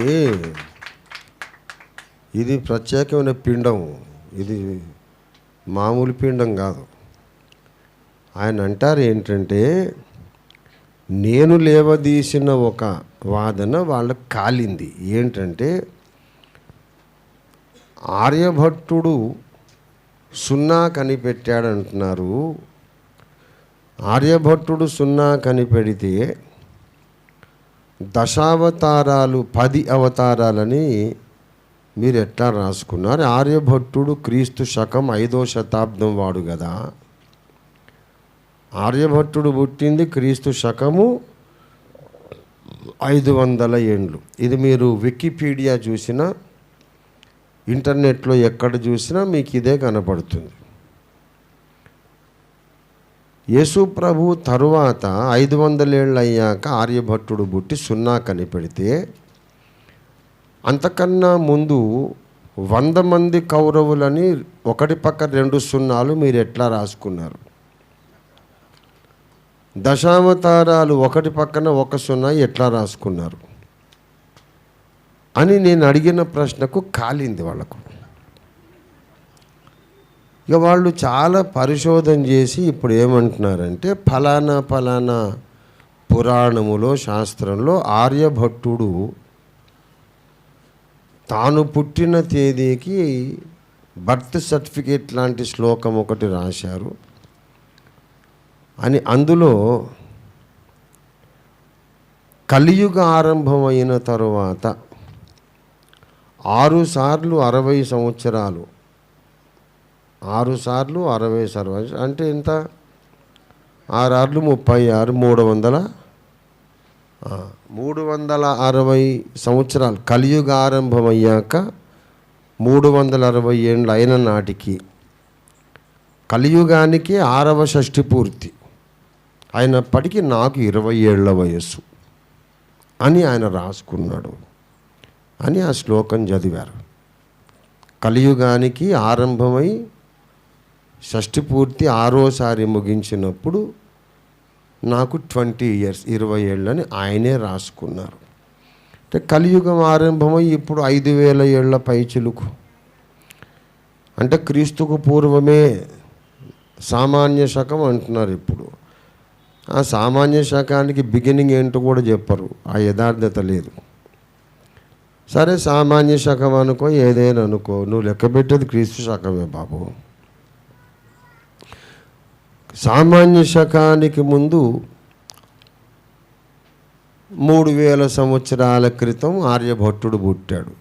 [SPEAKER 1] ఇది ప్రత్యేకమైన పిండం, ఇది మామూలు పిండం కాదు. ఆయన అంటారు ఏంటంటే, నేను లేవదీసిన ఒక వాదన వాళ్ళకు కాలింది. ఏంటంటే, ఆర్యభట్టుడు సున్నా కనిపెట్టాడు అంటున్నారు. ఆర్యభట్టుడు సున్నా కనిపెడితే దశావతారాలు 10 అవతారాలని మీరు ఎట్లా రాసుకున్నారు? ఆర్యభట్టుడు క్రీస్తు శకం 5వ శతాబ్దం వాడు కదా. ఆర్యభట్టుడు పుట్టింది క్రీస్తు శకము 500 ఏండ్లు. ఇది మీరు వికీపీడియా చూసినా, ఇంటర్నెట్లో ఎక్కడ చూసినా మీకు ఇదే కనపడుతుంది. యేసు ప్రభు తరువాత 500 ఏళ్ళు అయ్యాక ఆర్యభట్టుడు పుట్టి సున్నా కనిపెడితే, అంతకన్నా ముందు 100 మంది కౌరవులని ఒకటి పక్క 2 సున్నాలు మీరు ఎట్లా రాసుకున్నారు? దశావతారాలు ఒకటి పక్కన 1 సున్నా ఎట్లా రాసుకున్నారు అని నేను అడిగిన ప్రశ్నకు కాలింది వాళ్ళకు. ఇక వాళ్ళు చాలా పరిశోధన చేసి ఇప్పుడు ఏమంటున్నారంటే, ఫలానా ఫలానా పురాణములో, శాస్త్రంలో ఆర్యభట్టుడు తాను పుట్టిన తేదీకి బర్త్ సర్టిఫికేట్ లాంటి శ్లోకం ఒకటి రాశారు అని. అందులో కలియుగ ఆరంభమైన తరువాత 6 సార్లు 60 సంవత్సరాలు, 6 సార్లు 60 సంవత్సరాలు అంటే ఎంత? 6 ఆర్లు 36, 360 సంవత్సరాలు. కలియుగ ఆరంభమయ్యాక 360 ఏండ్లు అయిన నాటికి కలియుగానికి 6వ షష్ఠి పూర్తి అయినప్పటికీ నాకు 20 ఏళ్ల వయస్సు అని ఆయన రాసుకున్నాడు అని ఆ శ్లోకం చదివారు. కలియుగానికి ఆరంభమై షష్ఠి పూర్తి 6వసారి ముగించినప్పుడు నాకు 20 years, 20 ఏళ్ళని ఆయనే రాసుకున్నారు. అంటే కలియుగం ఆరంభమై ఇప్పుడు 5000 ఏళ్ల పైచిలుకు, అంటే క్రీస్తుకు పూర్వమే సామాన్య శకం అంటున్నారు. ఇప్పుడు ఆ సామాన్య శకానికి బిగినింగ్ ఏంటో కూడా చెప్పరు, ఆ యథార్థత లేదు. సరే, సామాన్య శకం అనుకో, ఏదైనా అనుకో, నువ్వు లెక్క పెట్టేది క్రీస్తు శకమే బాబు. సామాన్య శకానికి ముందు 3000 సంవత్సరాల క్రితం ఆర్యభట్టుడు పుట్టాడు.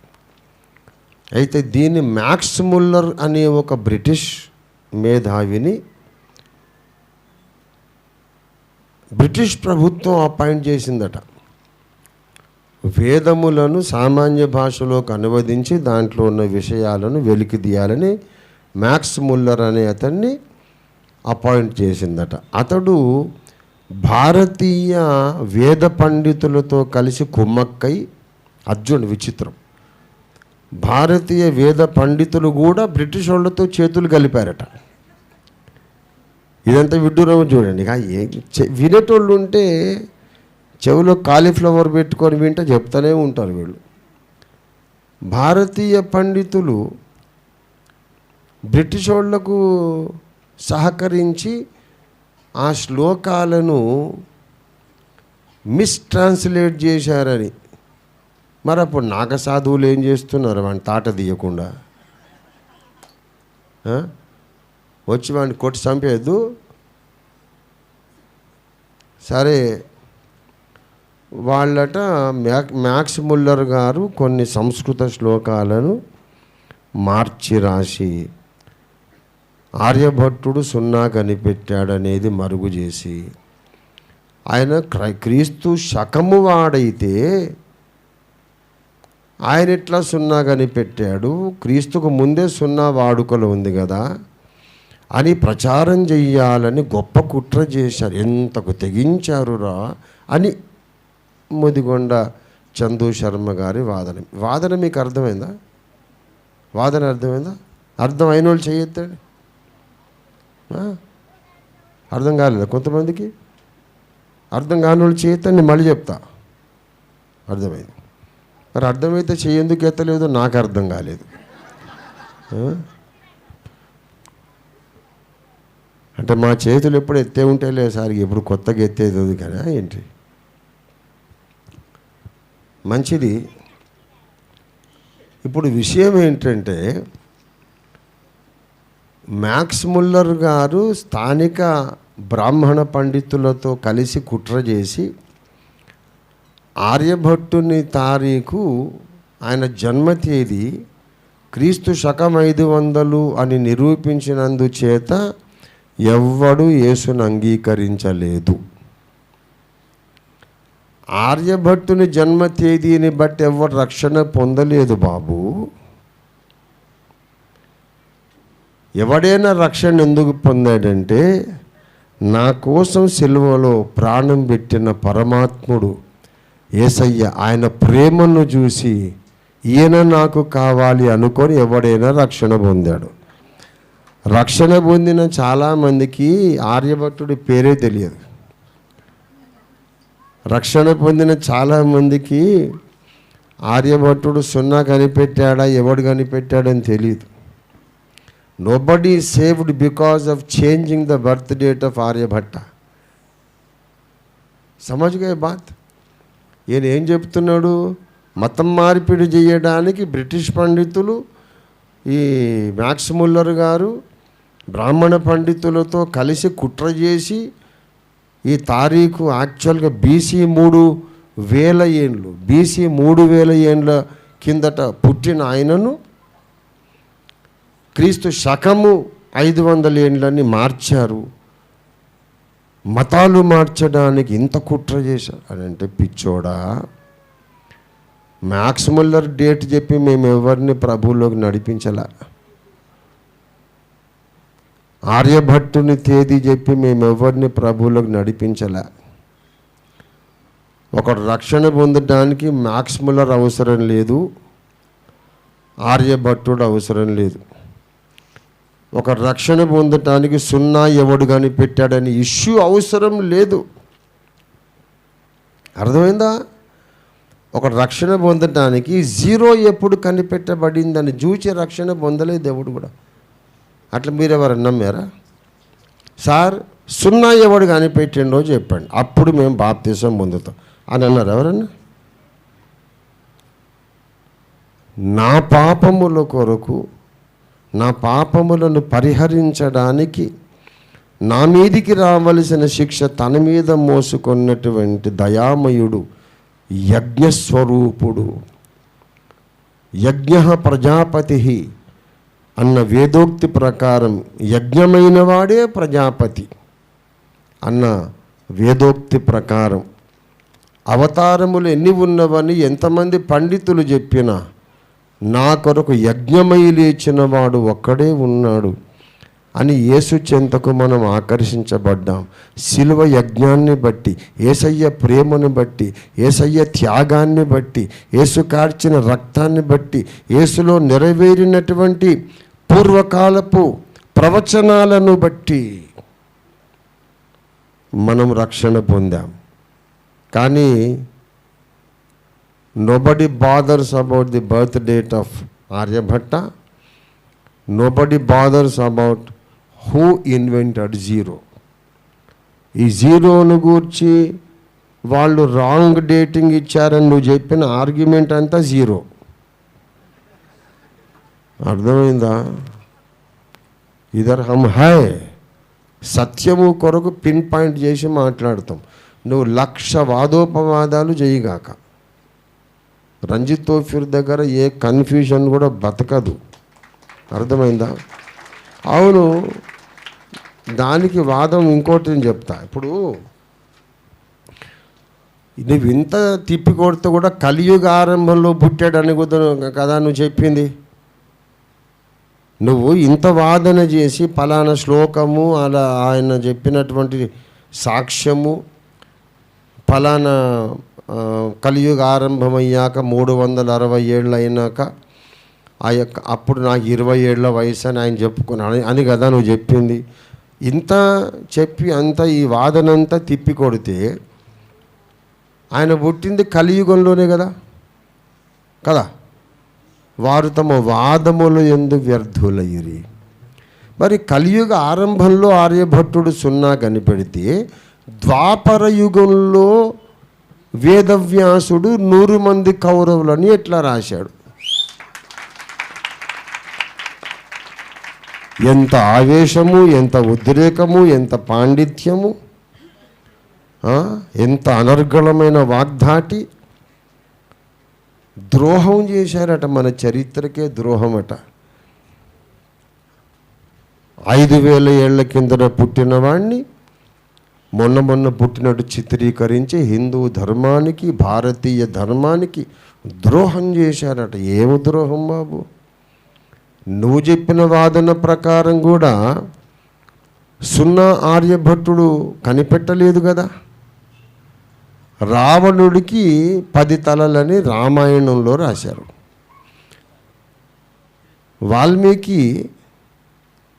[SPEAKER 1] అయితే దీన్ని మ్యాక్స్ ముల్లర్ అనే ఒక బ్రిటిష్ మేధావిని బ్రిటిష్ ప్రభుత్వం అపాయింట్ చేసిందట. వేదములను సామాన్య భాషలోకి అనువదించి దాంట్లో ఉన్న విషయాలను వెలికి తీయాలని మ్యాక్స్ ముల్లర్ అనే అతన్ని అపాయింట్ చేసిందట. అతడు భారతీయ వేద పండితులతో కలిసి కుమ్మక్కై, అర్జున్ విచిత్రం, భారతీయ వేద పండితులు కూడా బ్రిటిష్ వాళ్ళతో చేతులు కలిపారట. ఇదంతా విడ్డూరం చూడండి. వినేటోళ్ళు ఉంటే చెవిలో కాలీఫ్లవర్ పెట్టుకొని వింటే చెప్తూనే ఉంటారు వీళ్ళు. భారతీయ పండితులు బ్రిటిష్ వాళ్లకు సహకరించి ఆ శ్లోకాలను మిస్ట్రాన్స్లేట్ చేశారని. మరి అప్పుడు నాగ సాధువులు ఏం చేస్తున్నారు? వాడిని తాట తీయకుండా వచ్చి వాడిని కొట్టి చంపేద్దు. సరే, వాళ్ళట మ్యాక్స్ ముల్లర్ గారు కొన్ని సంస్కృత శ్లోకాలను మార్చి రాసి ఆర్యభట్టుడు సున్నా కనిపెట్టాడనేది మరుగు చేసి, ఆయన క్రీస్తు శకము వాడైతే ఆయన ఎట్లా సున్నా కనిపెట్టాడు, క్రీస్తుకు ముందే సున్నా వాడుకలో ఉంది కదా అని ప్రచారం చెయ్యాలని గొప్ప కుట్ర చేశారు. ఎంతకు తెగించారురా అని ముదిగొండ చందు శర్మ గారి వాదన మీకు అర్థమైందా? అర్థం అయిన వాళ్ళు చేయొద్దండి. అర్థం కాలేదా కొంతమందికి? అర్థం కాని వాళ్ళు చేయొద్దండి. మళ్ళీ చెప్తా, అర్థమైంది. మరి అర్థమైతే చేయందుకు ఎత్తలేదో నాకు అర్థం కాలేదు. అంటే మా చేతులు ఎప్పుడు ఎత్తే ఉంటే లేదు సార్, ఎప్పుడు కొత్తగా ఎత్తేది కానీ ఏంటి? మంచిది. ఇప్పుడు విషయం ఏంటంటే, మ్యాక్స్ ముల్లర్ గారు స్థానిక బ్రాహ్మణ పండితులతో కలిసి కుట్ర చేసి ఆర్యభట్టుని తారీఖు, ఆయన జన్మ తేదీ క్రీస్తు శకం 500 అని నిరూపించినందుచేత ఎవ్వడు యేసును అంగీకరించలేదు. ఆర్యభట్టుని జన్మ తేదీని బట్టి ఎవరు రక్షణ పొందలేదు బాబు. ఎవడైనా రక్షణ ఎందుకు పొందాడంటే, నా కోసం సిలువలో ప్రాణం పెట్టిన పరమాత్ముడు యేసయ్య, ఆయన ప్రేమను చూసి ఈయన నాకు కావాలి అనుకొని ఎవడైనా రక్షణ పొందాడు. రక్షణ పొందిన చాలామందికి ఆర్యభట్టుడి పేరే తెలియదు. రక్షణ పొందిన చాలామందికి ఆర్యభట్టుడు సున్నా కనిపెట్టాడా ఎవడు కనిపెట్టాడని తెలియదు. Nobody saved because of changing the birth date of Aryabhatta. సమజ్గా బాత్. ఈయన ఏం చెప్తున్నాడు? మతం మార్పిడి చేయడానికి బ్రిటిష్ పండితులు, ఈ మ్యాక్స్ ముల్లర్ గారు బ్రాహ్మణ పండితులతో కలిసి కుట్ర చేసి ఈ తారీఖు యాక్చువల్గా BC 3000 ఏండ్లు, BC 3000 ఏండ్ల కిందట పుట్టిన ఆయనను క్రీస్తు శకము 500 ఏండ్లని మార్చారు. మతాలు మార్చడానికి ఇంత కుట్ర చేశారు అని అంటే పిచ్చోడా. మ్యాక్స్ ముల్లర్ డేట్ చెప్పి మేము ఎవరిని ప్రభువులోకి నడిపించలే. ఆర్యభట్టుని తేదీ చెప్పి మేము ఎవరిని ప్రభువులోకి నడిపించలే. ఒకడు రక్షణ పొందడానికి మ్యాక్స్ ముల్లర్ అవసరం లేదు, ఆర్యభట్టుడు అవసరం లేదు. ఒక రక్షణ పొందటానికి సున్నా ఎవడు కనిపెట్టాడని ఇష్యూ అవసరం లేదు. అర్థమైందా? ఒక రక్షణ పొందటానికి 0 ఎప్పుడు కనిపెట్టబడిందని చూచి రక్షణ పొందలేదు ఎవడు కూడా. అట్లా మీరెవరు నమ్మారా? సార్ సున్నా ఎవడు కనిపెట్టిండో చెప్పండి, అప్పుడు మేము బాప్తిసం పొందుతాం అని అన్నారు ఎవరన్నా? నా పాపముల కొరకు, నా పాపములను పరిహరించడానికి నా మీదికి రావలసిన శిక్ష తన మీద మోసుకున్నటువంటి దయామయుడు, యజ్ఞస్వరూపుడు, యజ్ఞ ప్రజాపతి అన్న వేదోక్తి ప్రకారం యజ్ఞమైన వాడే ప్రజాపతి అన్న వేదోక్తి ప్రకారం అవతారములు ఎన్ని ఉన్నవని ఎంతమంది పండితులు చెప్పినా నా కొరకు యజ్ఞమై లేచిన వాడు ఒక్కడే ఉన్నాడు అని యేసు చెంతకు మనం ఆకర్షించబడ్డాం. శిలువ యజ్ఞాన్ని బట్టి, యేసయ్య ప్రేమను బట్టి, యేసయ్య త్యాగాన్ని బట్టి, యేసు కార్చిన రక్తాన్ని బట్టి, యేసులో నెరవేరినటువంటి పూర్వకాలపు ప్రవచనాలను బట్టి మనం రక్షణ పొందాం. కానీ nobody bothers about the birth date of Aryabhatta. Nobody bothers about who invented zero. ఈ జీరోను గూర్చి వాళ్ళు రాంగ్ డేటింగ్ ఇచ్చారని నువ్వు చెప్పిన ఆర్గ్యుమెంట్ అంతా జీరో. అర్థమైందా? ఇదర్ హమ్ హై. సత్యము కొరకు పిన్ పాయింట్ చేసి మాట్లాడతాం. నువ్వు 1,00,000 వాదోపవాదాలు చేయగాక. రంజిత్ తోఫీర్ దగ్గర ఏ కన్ఫ్యూజన్ కూడా బతకదు. అర్థమైందా? అవును, దానికి వాదం ఇంకోటి నేను చెప్తా. ఇప్పుడు నువ్వు ఇంత తిప్పి కొడితే కూడా కలియుగ ఆరంభంలో పుట్టాడని కదా నువ్వు చెప్పింది. నువ్వు ఇంత వాదన చేసి ఫలానా శ్లోకము అలా ఆయన చెప్పినటువంటి సాక్ష్యము ఫలానా కలియుగ ఆరంభమయ్యాక 360 ఏళ్ళు అయినాక అప్పుడు నాకు 20 ఏళ్ళ వయసు అని ఆయన చెప్పుకున్నాను అని కదా నువ్వు చెప్పింది. ఇంత చెప్పి అంత ఈ వాదనంతా తిప్పి కొడితే ఆయన పుట్టింది కలియుగంలోనే కదా కదా. వారు తమ వాదములు యందు వ్యర్థులయ్యిరి. మరి కలియుగ ఆరంభంలో ఆర్యభట్టుడు 0 కనిపెడితే ద్వాపర యుగంలో వేదవ్యాసుడు 100 మంది కౌరవులని ఎట్లా రాశాడు? ఎంత ఆవేశము, ఎంత ఉద్రేకము, ఎంత పాండిత్యము, ఎంత అనర్గళమైన వాగ్ధాటి. ద్రోహం చేశారట, మన చరిత్రకే ద్రోహమట. 5,000 ఏళ్ల కిందట పుట్టినవాడిని మొన్న పుట్టినట్టు చిత్రీకరించి హిందూ ధర్మానికి, భారతీయ ధర్మానికి ద్రోహం చేశారట. ఏమి ద్రోహం బాబు? నువ్వు చెప్పిన వాదన ప్రకారం కూడా 0 ఆర్యభట్టుడు కనిపెట్టలేదు కదా. రావణుడికి 10 తలలని రామాయణంలో రాశారు. వాల్మీకి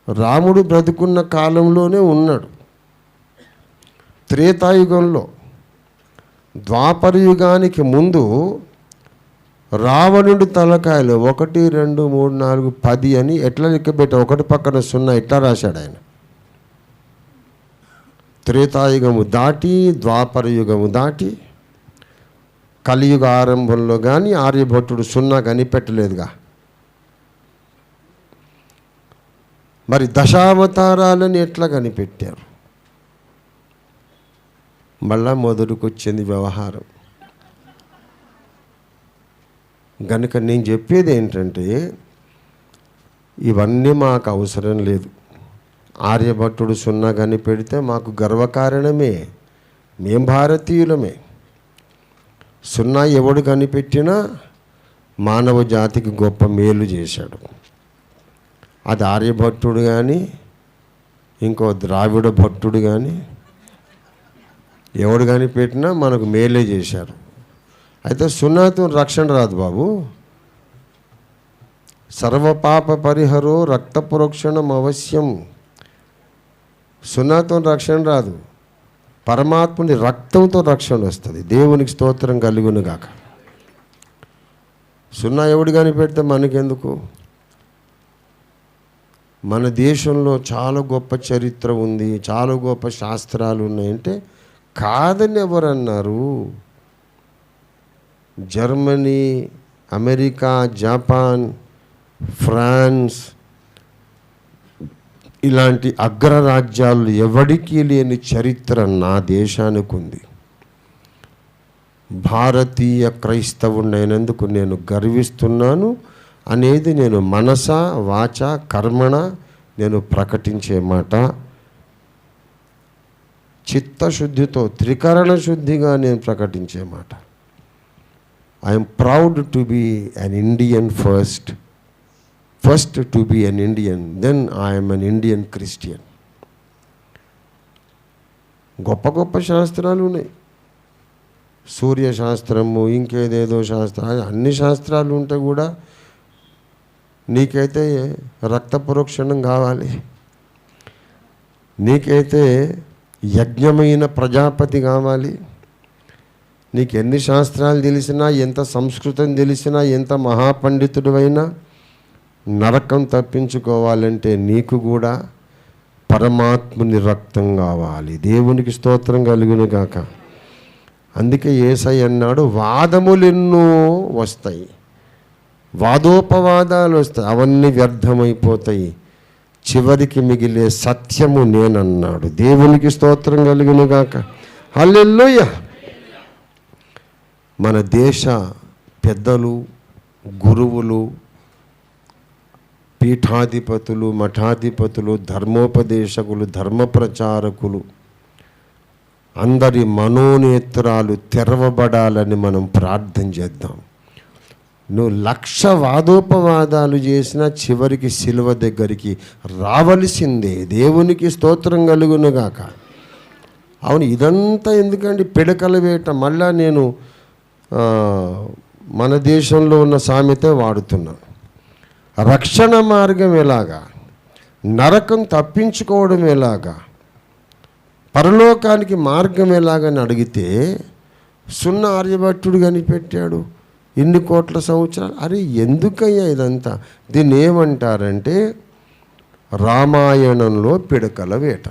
[SPEAKER 1] రాముడు బ్రతుకున్న కాలంలోనే ఉన్నాడు. త్రేతాయుగంలో, ద్వాపర యుగానికి ముందు రావణుడి తలకాయలు 1, 2, 3, 4, 10 అని ఎట్లా లెక్కబెట్ట, 1 పక్కన 0 ఎట్లా రాశాడు ఆయన. త్రేతాయుగము దాటి ద్వాపర యుగము దాటి కలియుగ ఆరంభంలో కానీ ఆర్యభట్టుడు 0 కనిపెట్టలేదుగా. మరి దశావతారాలని ఎట్లా కనిపెట్టారు? మళ్ళా మొదలుకొచ్చింది వ్యవహారం. కనుక నేను చెప్పేది ఏంటంటే ఇవన్నీ మాకు అవసరం లేదు. ఆర్యభట్టుడు 0 కనిపెడితే మాకు గర్వకారణమే, మేం భారతీయులమే. 0 ఎవడు కనిపెట్టినా మానవ జాతికి గొప్ప మేలు చేశాడు. అది ఆర్యభట్టుడు కానీ ఇంకో ద్రావిడ భట్టుడు కానీ ఎవడు కనిపెట్టినా మనకు మేలే చేశారు. అయితే 0తో రక్షణ రాదు బాబు. సర్వపాప పరిహరో రక్త ప్రోక్షణం అవశ్యం. 0తో రక్షణ రాదు, పరమాత్ముని రక్తంతో రక్షణ వస్తుంది. దేవునికి స్తోత్రం కలుగును గాక. 0 ఎవడు కనిపెడితే మనకెందుకు? మన దేశంలో చాలా గొప్ప చరిత్ర ఉంది, చాలా గొప్ప శాస్త్రాలు ఉన్నాయంటే కాదని ఎవరన్నారు? జర్మనీ, అమెరికా, జపాన్, ఫ్రాన్స్ ఇలాంటి అగ్రరాజ్యాలు ఎవడికి లేని చరిత్ర నా దేశానికి ఉంది. భారతీయ క్రైస్తవుడైనందుకు నేను గర్విస్తున్నాను అనేది నేను మనస వాచ కర్మణ నేను ప్రకటించే మాట. చిత్తశుద్ధితో త్రికరణ శుద్ధిగా నేను ప్రకటించే మాట. I'm proud to be an Indian first to be an Indian, then I'm an Indian Christian. గొప్ప గొప్ప శాస్త్రాలు ఉన్నాయి. సూర్యశాస్త్రము, ఇంకేదేదో శాస్త్రాలు, అన్ని శాస్త్రాలు ఉంటే కూడా నీకైతే రక్త ప్రోక్షణం కావాలి, నీకైతే యజ్ఞమైన ప్రజాపతి కావాలి. నీకు ఎన్ని శాస్త్రాలు తెలిసినా, ఎంత సంస్కృతం తెలిసినా, ఎంత మహాపండితుడు అయినా నరకం తప్పించుకోవాలంటే నీకు కూడా పరమాత్ముని రక్తం కావాలి. దేవునికి స్తోత్రం కలుగును గాక. అందుకే యేసయ్య అన్నాడు, వాదములెన్నో వస్తాయి, వాదోపవాదాలు వస్తాయి, అవన్నీ వ్యర్థమైపోతాయి, చివరికి మిగిలే సత్యము నేనన్నాడు. దేవునికి స్తోత్రం కలుగును గాక. హల్లెలూయా. మన దేశ పెద్దలు, గురువులు, పీఠాధిపతులు, మఠాధిపతులు, ధర్మోపదేశకులు, ధర్మ ప్రచారకులు అందరి మనోనేత్రాలు తెరవబడాలని మనం ప్రార్థన చేద్దాం. నువ్వు 1,00,000 వాదోపవాదాలు చేసినా చివరికి సిలువ దగ్గరికి రావలసిందే. దేవునికి స్తోత్రం కలుగునుగాక. అవును, ఇదంతా ఎందుకండి? పిడకల వేట. మళ్ళా నేను మన దేశంలో ఉన్న సామెతే వాడుతున్నా. రక్షణ మార్గం ఎలాగా, నరకం తప్పించుకోవడం ఎలాగా, పరలోకానికి మార్గం ఎలాగని అడిగితే సున్న ఆర్యభట్టుడు కనిపెట్టాడు ఇన్ని కోట్ల సంవత్సరాలు. అరే ఎందుకయ్యా ఇదంతా? దీన్ని ఏమంటారంటే రామాయణంలో పిడకల వేట.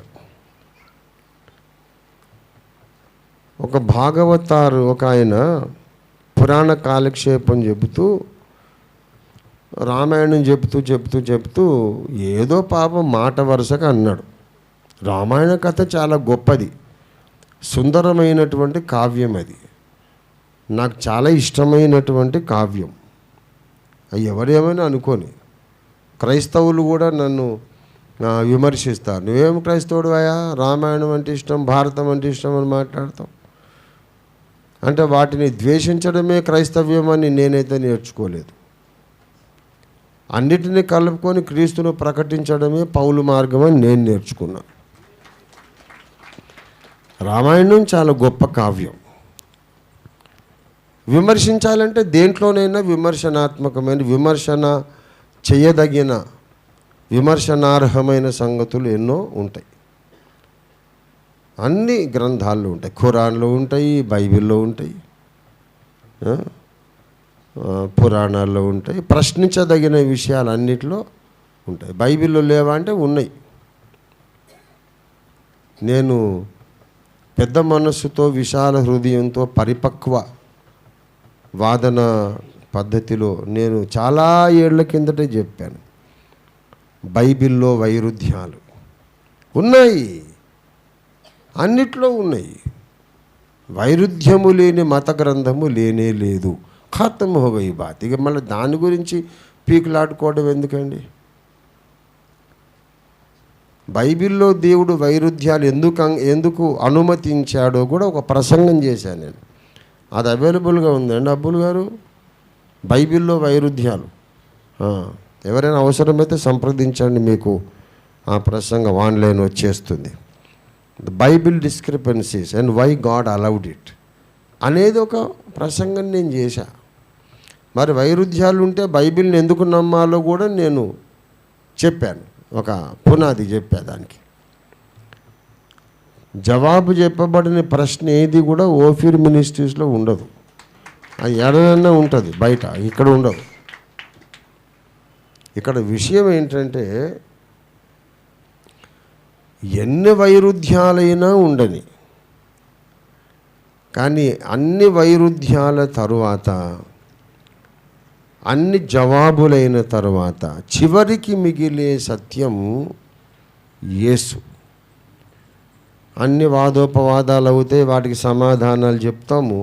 [SPEAKER 1] ఒక భాగవతారు ఒక ఆయన పురాణ కాలక్షేపం చెబుతూ రామాయణం చెబుతూ ఏదో పాపం మాట వరుసగా అన్నాడు. రామాయణ కథ చాలా గొప్పది, సుందరమైనటువంటి కావ్యం. అది నాకు చాలా ఇష్టమైనటువంటి కావ్యం. ఎవరేమైనా అనుకోని క్రైస్తవులు కూడా నన్ను విమర్శిస్తారు. నువ్వేం క్రైస్తవుడు అయ్యా, రామాయణం అంటే ఇష్టం, భారతం అంటే ఇష్టం అని మాట్లాడతావు అంటే వాటిని ద్వేషించడమే క్రైస్తవ్యం అని నేనైతే నేర్చుకోలేదు. అన్నిటినీ కలుపుకొని క్రీస్తును ప్రకటించడమే పౌలు మార్గం అని నేను నేర్చుకున్నా. రామాయణం చాలా గొప్ప కావ్యం. విమర్శించాలంటే దేంట్లోనైనా విమర్శనాత్మకమైన, విమర్శన చేయదగిన, విమర్శనార్హమైన సంగతులు ఎన్నో ఉంటాయి. అన్ని గ్రంథాల్లో ఉంటాయి. ఖురాన్లో ఉంటాయి, బైబిల్లో ఉంటాయి, పురాణాల్లో ఉంటాయి. ప్రశ్నించదగిన విషయాలు అన్నిటిలో ఉంటాయి. బైబిల్లో లేవా అంటే ఉన్నాయి. నేను పెద్ద మనస్సుతో, విశాల హృదయంతో, పరిపక్వ వాదన పద్ధతిలో నేను చాలా ఏళ్ల కిందటే చెప్పాను. బైబిల్లో వైరుధ్యాలు ఉన్నాయి, అన్నిట్లో ఉన్నాయి. వైరుధ్యము లేని మత గ్రంథము లేనే లేదు. ఖాతం హో గయి బాత్. ఇక మళ్ళీ దాని గురించి పీకులాడుకోవడం ఎందుకండి? బైబిల్లో దేవుడు వైరుధ్యాలు ఎందుకు అనుమతించాడో కూడా ఒక ప్రసంగం చేశాను నేను. అది అవైలబుల్గా ఉందండి అబ్బుల్ గారు. బైబిల్లో వైరుధ్యాలు ఎవరైనా అవసరమైతే సంప్రదించండి, మీకు ఆ ప్రసంగం ఆన్లైన్ వచ్చేస్తుంది. The Bible discrepancies and why God allowed it అనేది ఒక ప్రసంగం నేను చేశా. మరి వైరుధ్యాలు ఉంటే బైబిల్ని ఎందుకు నమ్మాలో కూడా నేను చెప్పాను. ఒక పునాది చెప్పా. దానికి జవాబు చెప్పబడిన ప్రశ్న ఏది కూడా ఓఫీర్ మినిస్ట్రీస్లో ఉండదు. అది ఎడనన్నా ఉంటుంది బయట, ఇక్కడ ఉండదు. ఇక్కడ విషయం ఏంటంటే ఎన్ని వైరుధ్యాలైనా ఉండని, కానీ అన్ని వైరుధ్యాల తరువాత, అన్ని జవాబులైన తరువాత చివరికి మిగిలే సత్యం యేసు. అన్ని వాదోపవాదాలు అవుతాయి, వాటికి సమాధానాలు చెప్తాము.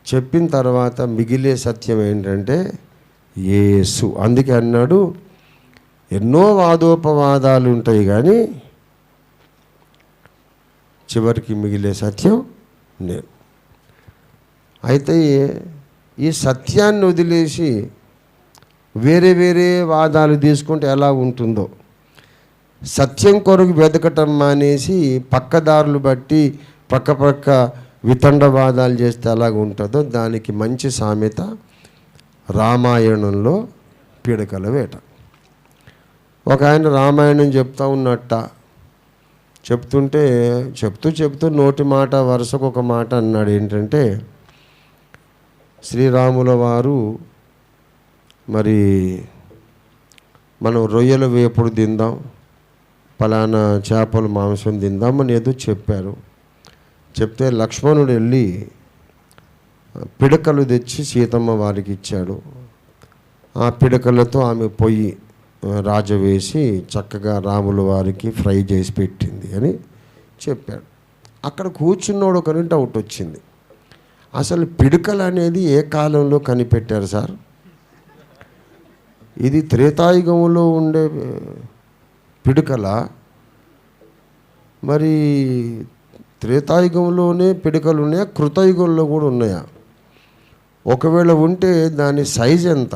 [SPEAKER 1] చెప్పిన తర్వాత మిగిలే సత్యం ఏంటంటే యేసు. అందుకే అన్నాడు, ఎన్నో వాదోపవాదాలు ఉంటాయి కానీ చివరికి మిగిలే సత్యం నేను. అయితే ఈ సత్యాన్ని వదిలేసి వేరే వేరే వాదాలు తీసుకుంటే ఎలా ఉంటుందో, సత్యం కొరకు వెతకటం మానేసి పక్కదారులు బట్టి పక్క వితండవాదాలు చేస్తే ఎలాగ ఉంటుందో దానికి మంచి సామెత రామాయణంలో పీడకల వేట. ఒక ఆయన రామాయణం చెప్తా ఉన్నట్ట, చెప్తూ నోటి మాట వరుసకు ఒక మాట అన్నాడు. ఏంటంటే శ్రీరాముల వారు మరి మనం రొయ్యల వేపుడు తిందాం, పలానా చేపల మాంసం తిందామని ఏదో చెప్పారు. చెప్తే లక్ష్మణుడు వెళ్ళి పిడకలు తెచ్చి సీతమ్మ వారికి ఇచ్చాడు. ఆ పిడకలతో ఆమె పొయ్యి రాజవేసి చక్కగా రాముల వారికి ఫ్రై చేసి పెట్టింది అని చెప్పాడు. అక్కడ కూర్చున్నోడు ఒకరికి డౌట్ వచ్చింది, అసలు పిడకలు అనేది ఏ కాలంలో కనిపెట్టారు సార్? ఇది త్రేతాయుగంలో ఉండే పిడకల, మరి త్రేతాయుగంలోనే పిడకలు ఉన్నాయా, కృతయుగంలో కూడా ఉన్నాయా? ఒకవేళ ఉంటే దాని సైజ్ ఎంత?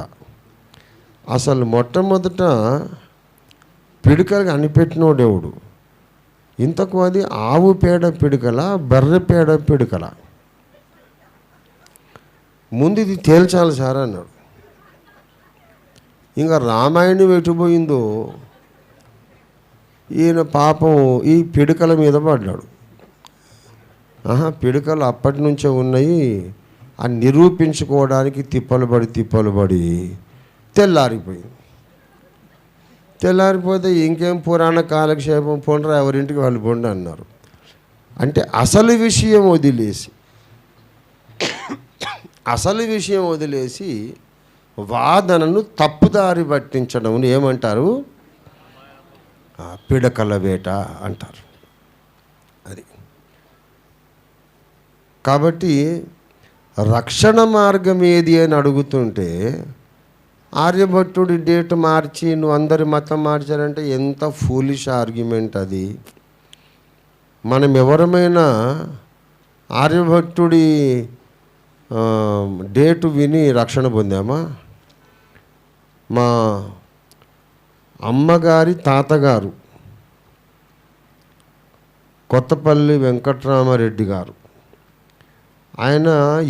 [SPEAKER 1] అసలు మొట్టమొదట పిడకలు కనిపెట్టినోడెవడు? ఇంతకు అది ఆవు పేడ పిడకల, బర్రె పేడ పిడకల? ముందు ఇది తేల్చాలి సార్ అన్నాడు. ఇంకా రామాయణం ఎటుపోయిందో ఈయన పాపం ఈ పిడకల మీద పడ్డాడు. పిడకలు అప్పటి నుంచే ఉన్నాయి అని నిరూపించుకోవడానికి తిప్పలు పడి తెల్లారిపోయింది. తెల్లారిపోతే ఇంకేం పురాణ కాలక్షేపం, పోండ్రా ఎవరింటికి వాళ్ళు పోండి అన్నారు. అంటే అసలు విషయం వదిలేసి వాదనను తప్పుదారి పట్టించడం ఏమంటారు? పిడకల వేట అంటారు. అది కాబట్టి రక్షణ మార్గం ఏది అని అడుగుతుంటే ఆర్యభట్టుడి డేట్ మార్చి నువ్వు అందరి మతం మార్చారంటే ఎంత ఫూలిష్ ఆర్గ్యుమెంట్ అది. మనం ఎవరమైనా ఆర్యభట్టుడి డేటు విని రక్షణ పొందామా? మా అమ్మగారి తాతగారు కొత్తపల్లి వెంకట్రామారెడ్డి గారు, ఆయన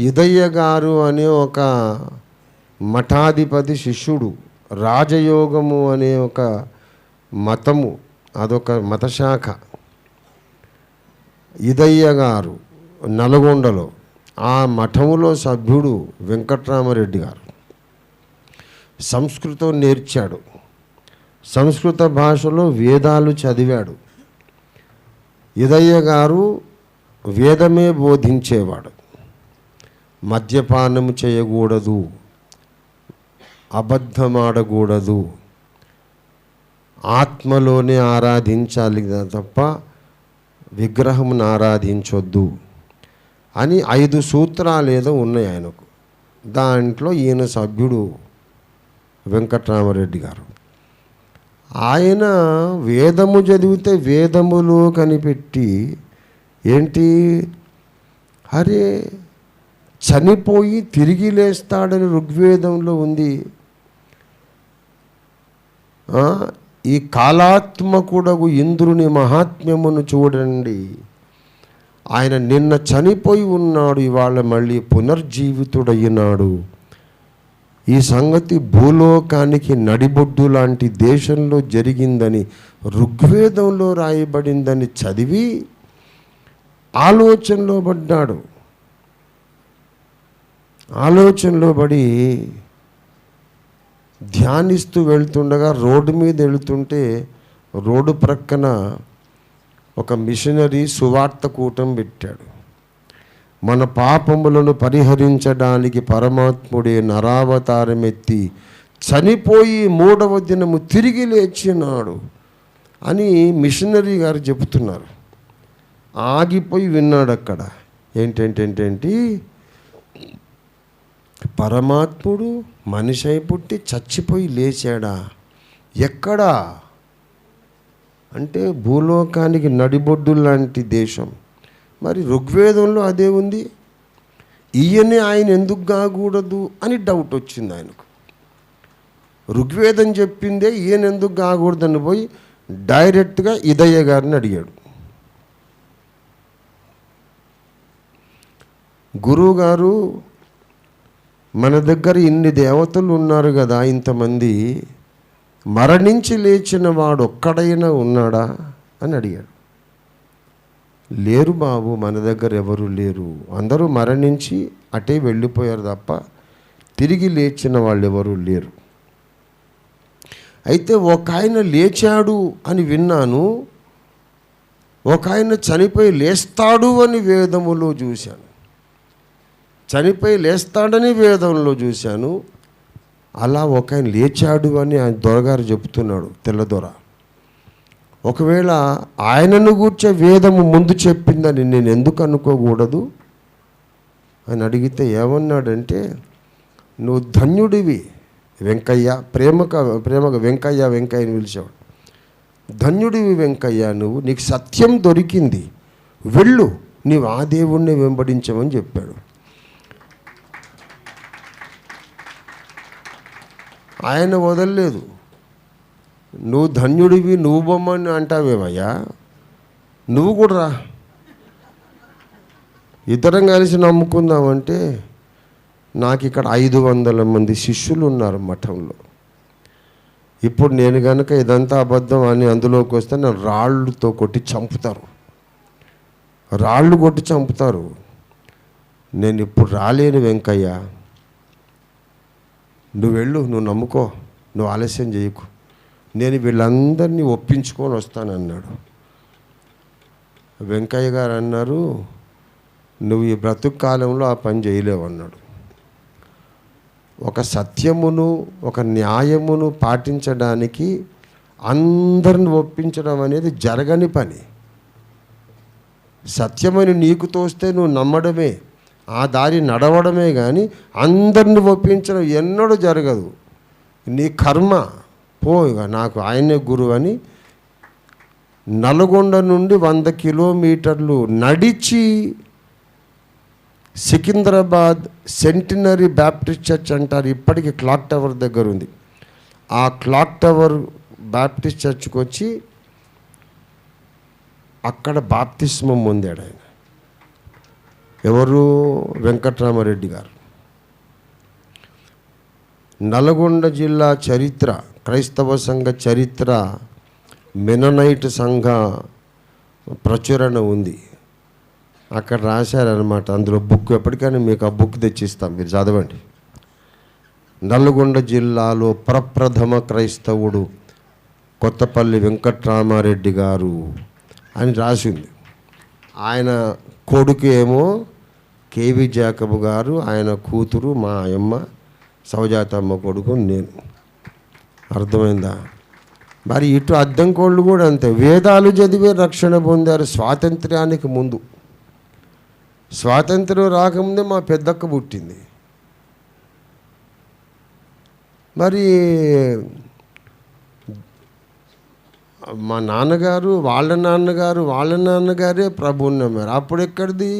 [SPEAKER 1] ఇదయ్య గారు అనే ఒక మఠాధిపతి శిష్యుడు. రాజయోగము అనే ఒక మతము, అదొక మతశాఖ. ఇదయ్య గారు నల్గొండలో ఆ మఠములో సభ్యుడు వెంకట్రామారెడ్డి గారు. సంస్కృతం నేర్చాడు, సంస్కృత భాషలో వేదాలు చదివాడు. ఇదయ్య గారు వేదమే బోధించేవాడు. మద్యపానం చేయకూడదు, అబద్ధమాడకూడదు, ఆత్మలోనే ఆరాధించాలి తప్ప విగ్రహమును ఆరాధించొద్దు అని 5 సూత్రాలు ఏదో ఉన్నాయి ఆయనకు. దాంట్లో ఈయన సభ్యుడు వెంకట్రామారెడ్డి గారు. ఆయన వేదము చదివితే వేదములో కనిపెట్టి ఏంటి, అరే చనిపోయి తిరిగి లేస్తాడని ఋగ్వేదంలో ఉంది. ఈ కాలాత్మకుడగు ఇంద్రుని మహాత్మ్యమును చూడండి, ఆయన నిన్న చనిపోయి ఉన్నాడు, ఇవాళ మళ్ళీ పునర్జీవితుడయ్యినాడు. ఈ సంగతి భూలోకానికి నడిబొడ్డు లాంటి దేశంలో జరిగిందని ఋగ్వేదంలో రాయబడిందని చదివి ఆలోచనలో పడ్డాడు. ఆలోచనలో పడి ధ్యానిస్తూ వెళ్తుండగా రోడ్డు మీద వెళుతుంటే రోడ్డు ప్రక్కన ఒక మిషనరీ సువార్త కూటం పెట్టాడు. మన పాపములను పరిహరించడానికి పరమాత్ముడే నరావతారమెత్తి చనిపోయి 3వ దినము తిరిగి లేచినాడు అని మిషనరీ గారు చెబుతున్నారు. ఆగిపోయి విన్నాడు అక్కడ. ఏంటేంటి పరమాత్ముడు మనిషి అయి పుట్టి చచ్చిపోయి లేచాడా? ఎక్కడా అంటే భూలోకానికి నడిబొడ్డు లాంటి దేశం. మరి ఋగ్వేదంలో అదే ఉంది, ఈయనే ఆయన ఎందుకు కాకూడదు అని డౌట్ వచ్చింది ఆయనకు. ఋగ్వేదం చెప్పిందే ఈయన ఎందుకు కాకూడదని పోయి డైరెక్ట్గా ఇదయ్య గారిని అడిగాడు. గురువుగారు, మన దగ్గర ఇన్ని దేవతలు ఉన్నారు కదా, ఇంతమంది, మరణించి లేచిన వాడు ఒక్కడైనా ఉన్నాడా అని అడిగాడు. లేరు బాబు, మన దగ్గర ఎవరు లేరు, అందరూ మరణించి అటే వెళ్ళిపోయారు తప్ప తిరిగి లేచిన వాళ్ళు ఎవరు లేరు. అయితే ఒక ఆయన లేచాడు అని విన్నాను, ఒక ఆయన చనిపోయి లేస్తాడు అని వేదములో చూశాను, చనిపోయి లేస్తాడని వేదంలో చూశాను. అలా ఒక ఆయన లేచాడు అని ఆయన దొరగారు చెప్తున్నాడు, తెల్లదొర. ఒకవేళ ఆయనను గూర్చే వేదము ముందు చెప్పిందని నేను ఎందుకు అనుకోకూడదు అని అడిగితే ఏమన్నాడంటే, నువ్వు ధన్యుడివి వెంకయ్య, ప్రేమగా వెంకయ్య అని పిలిచాడు. ధన్యుడివి వెంకయ్య, నీకు సత్యం దొరికింది, వెళ్ళు, నీవు ఆ దేవుణ్ణి వెంబడించమని చెప్పాడు. ఆయన వదలలేదు. నువ్వు ధన్యుడివి, నువ్వు బొమ్మని అంటావేమయ్యా, నువ్వు కూడా రా, ఇద్దరం కలిసి నమ్ముకుందామంటే నాకు ఇక్కడ 500 మంది శిష్యులు ఉన్నారు మఠంలో. ఇప్పుడు నేను కనుక ఇదంతా అబద్ధం అని అందులోకి వస్తే నన్ను రాళ్ళతో కొట్టి చంపుతారు, రాళ్ళు కొట్టి చంపుతారు. నేను ఇప్పుడు రాలేను వెంకయ్య, నువ్వు వెళ్ళు, నువ్వు నమ్ముకో, నువ్వు ఆలస్యం చేయకు, నేను వీళ్ళందరినీ ఒప్పించుకొని వస్తానన్నాడు. వెంకయ్య గారు అన్నారు, నువ్వు ఈ బ్రతుకు కాలంలో ఆ పని చేయలేవు అన్నాడు. ఒక సత్యమును, ఒక న్యాయమును పాటించడానికి అందరిని ఒప్పించడం అనేది జరగని పని. సత్యమని నీకు తోస్తే నువ్వు నమ్మడమే, ఆ దారి నడవడమే, కానీ అందరిని ఒప్పించడం ఎన్నడూ జరగదు. నీ కర్మ పో, ఇక నాకు ఆయనే గురువు అని నల్గొండ నుండి 100 కిలోమీటర్లు నడిచి సికింద్రాబాద్ సెంటినరీ బ్యాప్టిస్ట్ చర్చ్ అంటారు, ఇప్పటికీ క్లాక్ టవర్ దగ్గర ఉంది. ఆ క్లాక్ టవర్ బ్యాప్టిస్ట్ చర్చ్కి వచ్చి అక్కడ బాప్తిస్మం పొందాడు ఆయన. ఎవరు? వెంకట్రామారెడ్డి గారు. నల్గొండ జిల్లా చరిత్ర, క్రైస్తవ సంఘ చరిత్ర, మెననైట్ సంఘ ప్రచురణ ఉంది, అక్కడ రాశారనమాట. అందులో బుక్, ఎప్పటికైనా మీకు ఆ బుక్ తెచ్చిస్తాం, మీరు చదవండి. నల్గొండ జిల్లాలో ప్రప్రథమ క్రైస్తవుడు కొత్తపల్లి వెంకట్రామారెడ్డి గారు అని రాసింది. ఆయన కొడుకు ఏమో కేవి జాకబ్ గారు, ఆయన కూతురు మా అమ్మ సౌజాతమ్మ కొడుకు నేను. అర్థమైందా? మరి ఇటు అద్దంకోళ్ళు కూడా అంతే, వేదాలు చదివే రక్షణ పొందారు. స్వాతంత్ర్యానికి ముందు, స్వాతంత్ర్యం రాకముందే మా పెద్దక్క పుట్టింది. మరి మా నాన్నగారు, వాళ్ళ నాన్నగారే ప్రభువుని నమ్మారు. అప్పుడు ఎక్కడిది?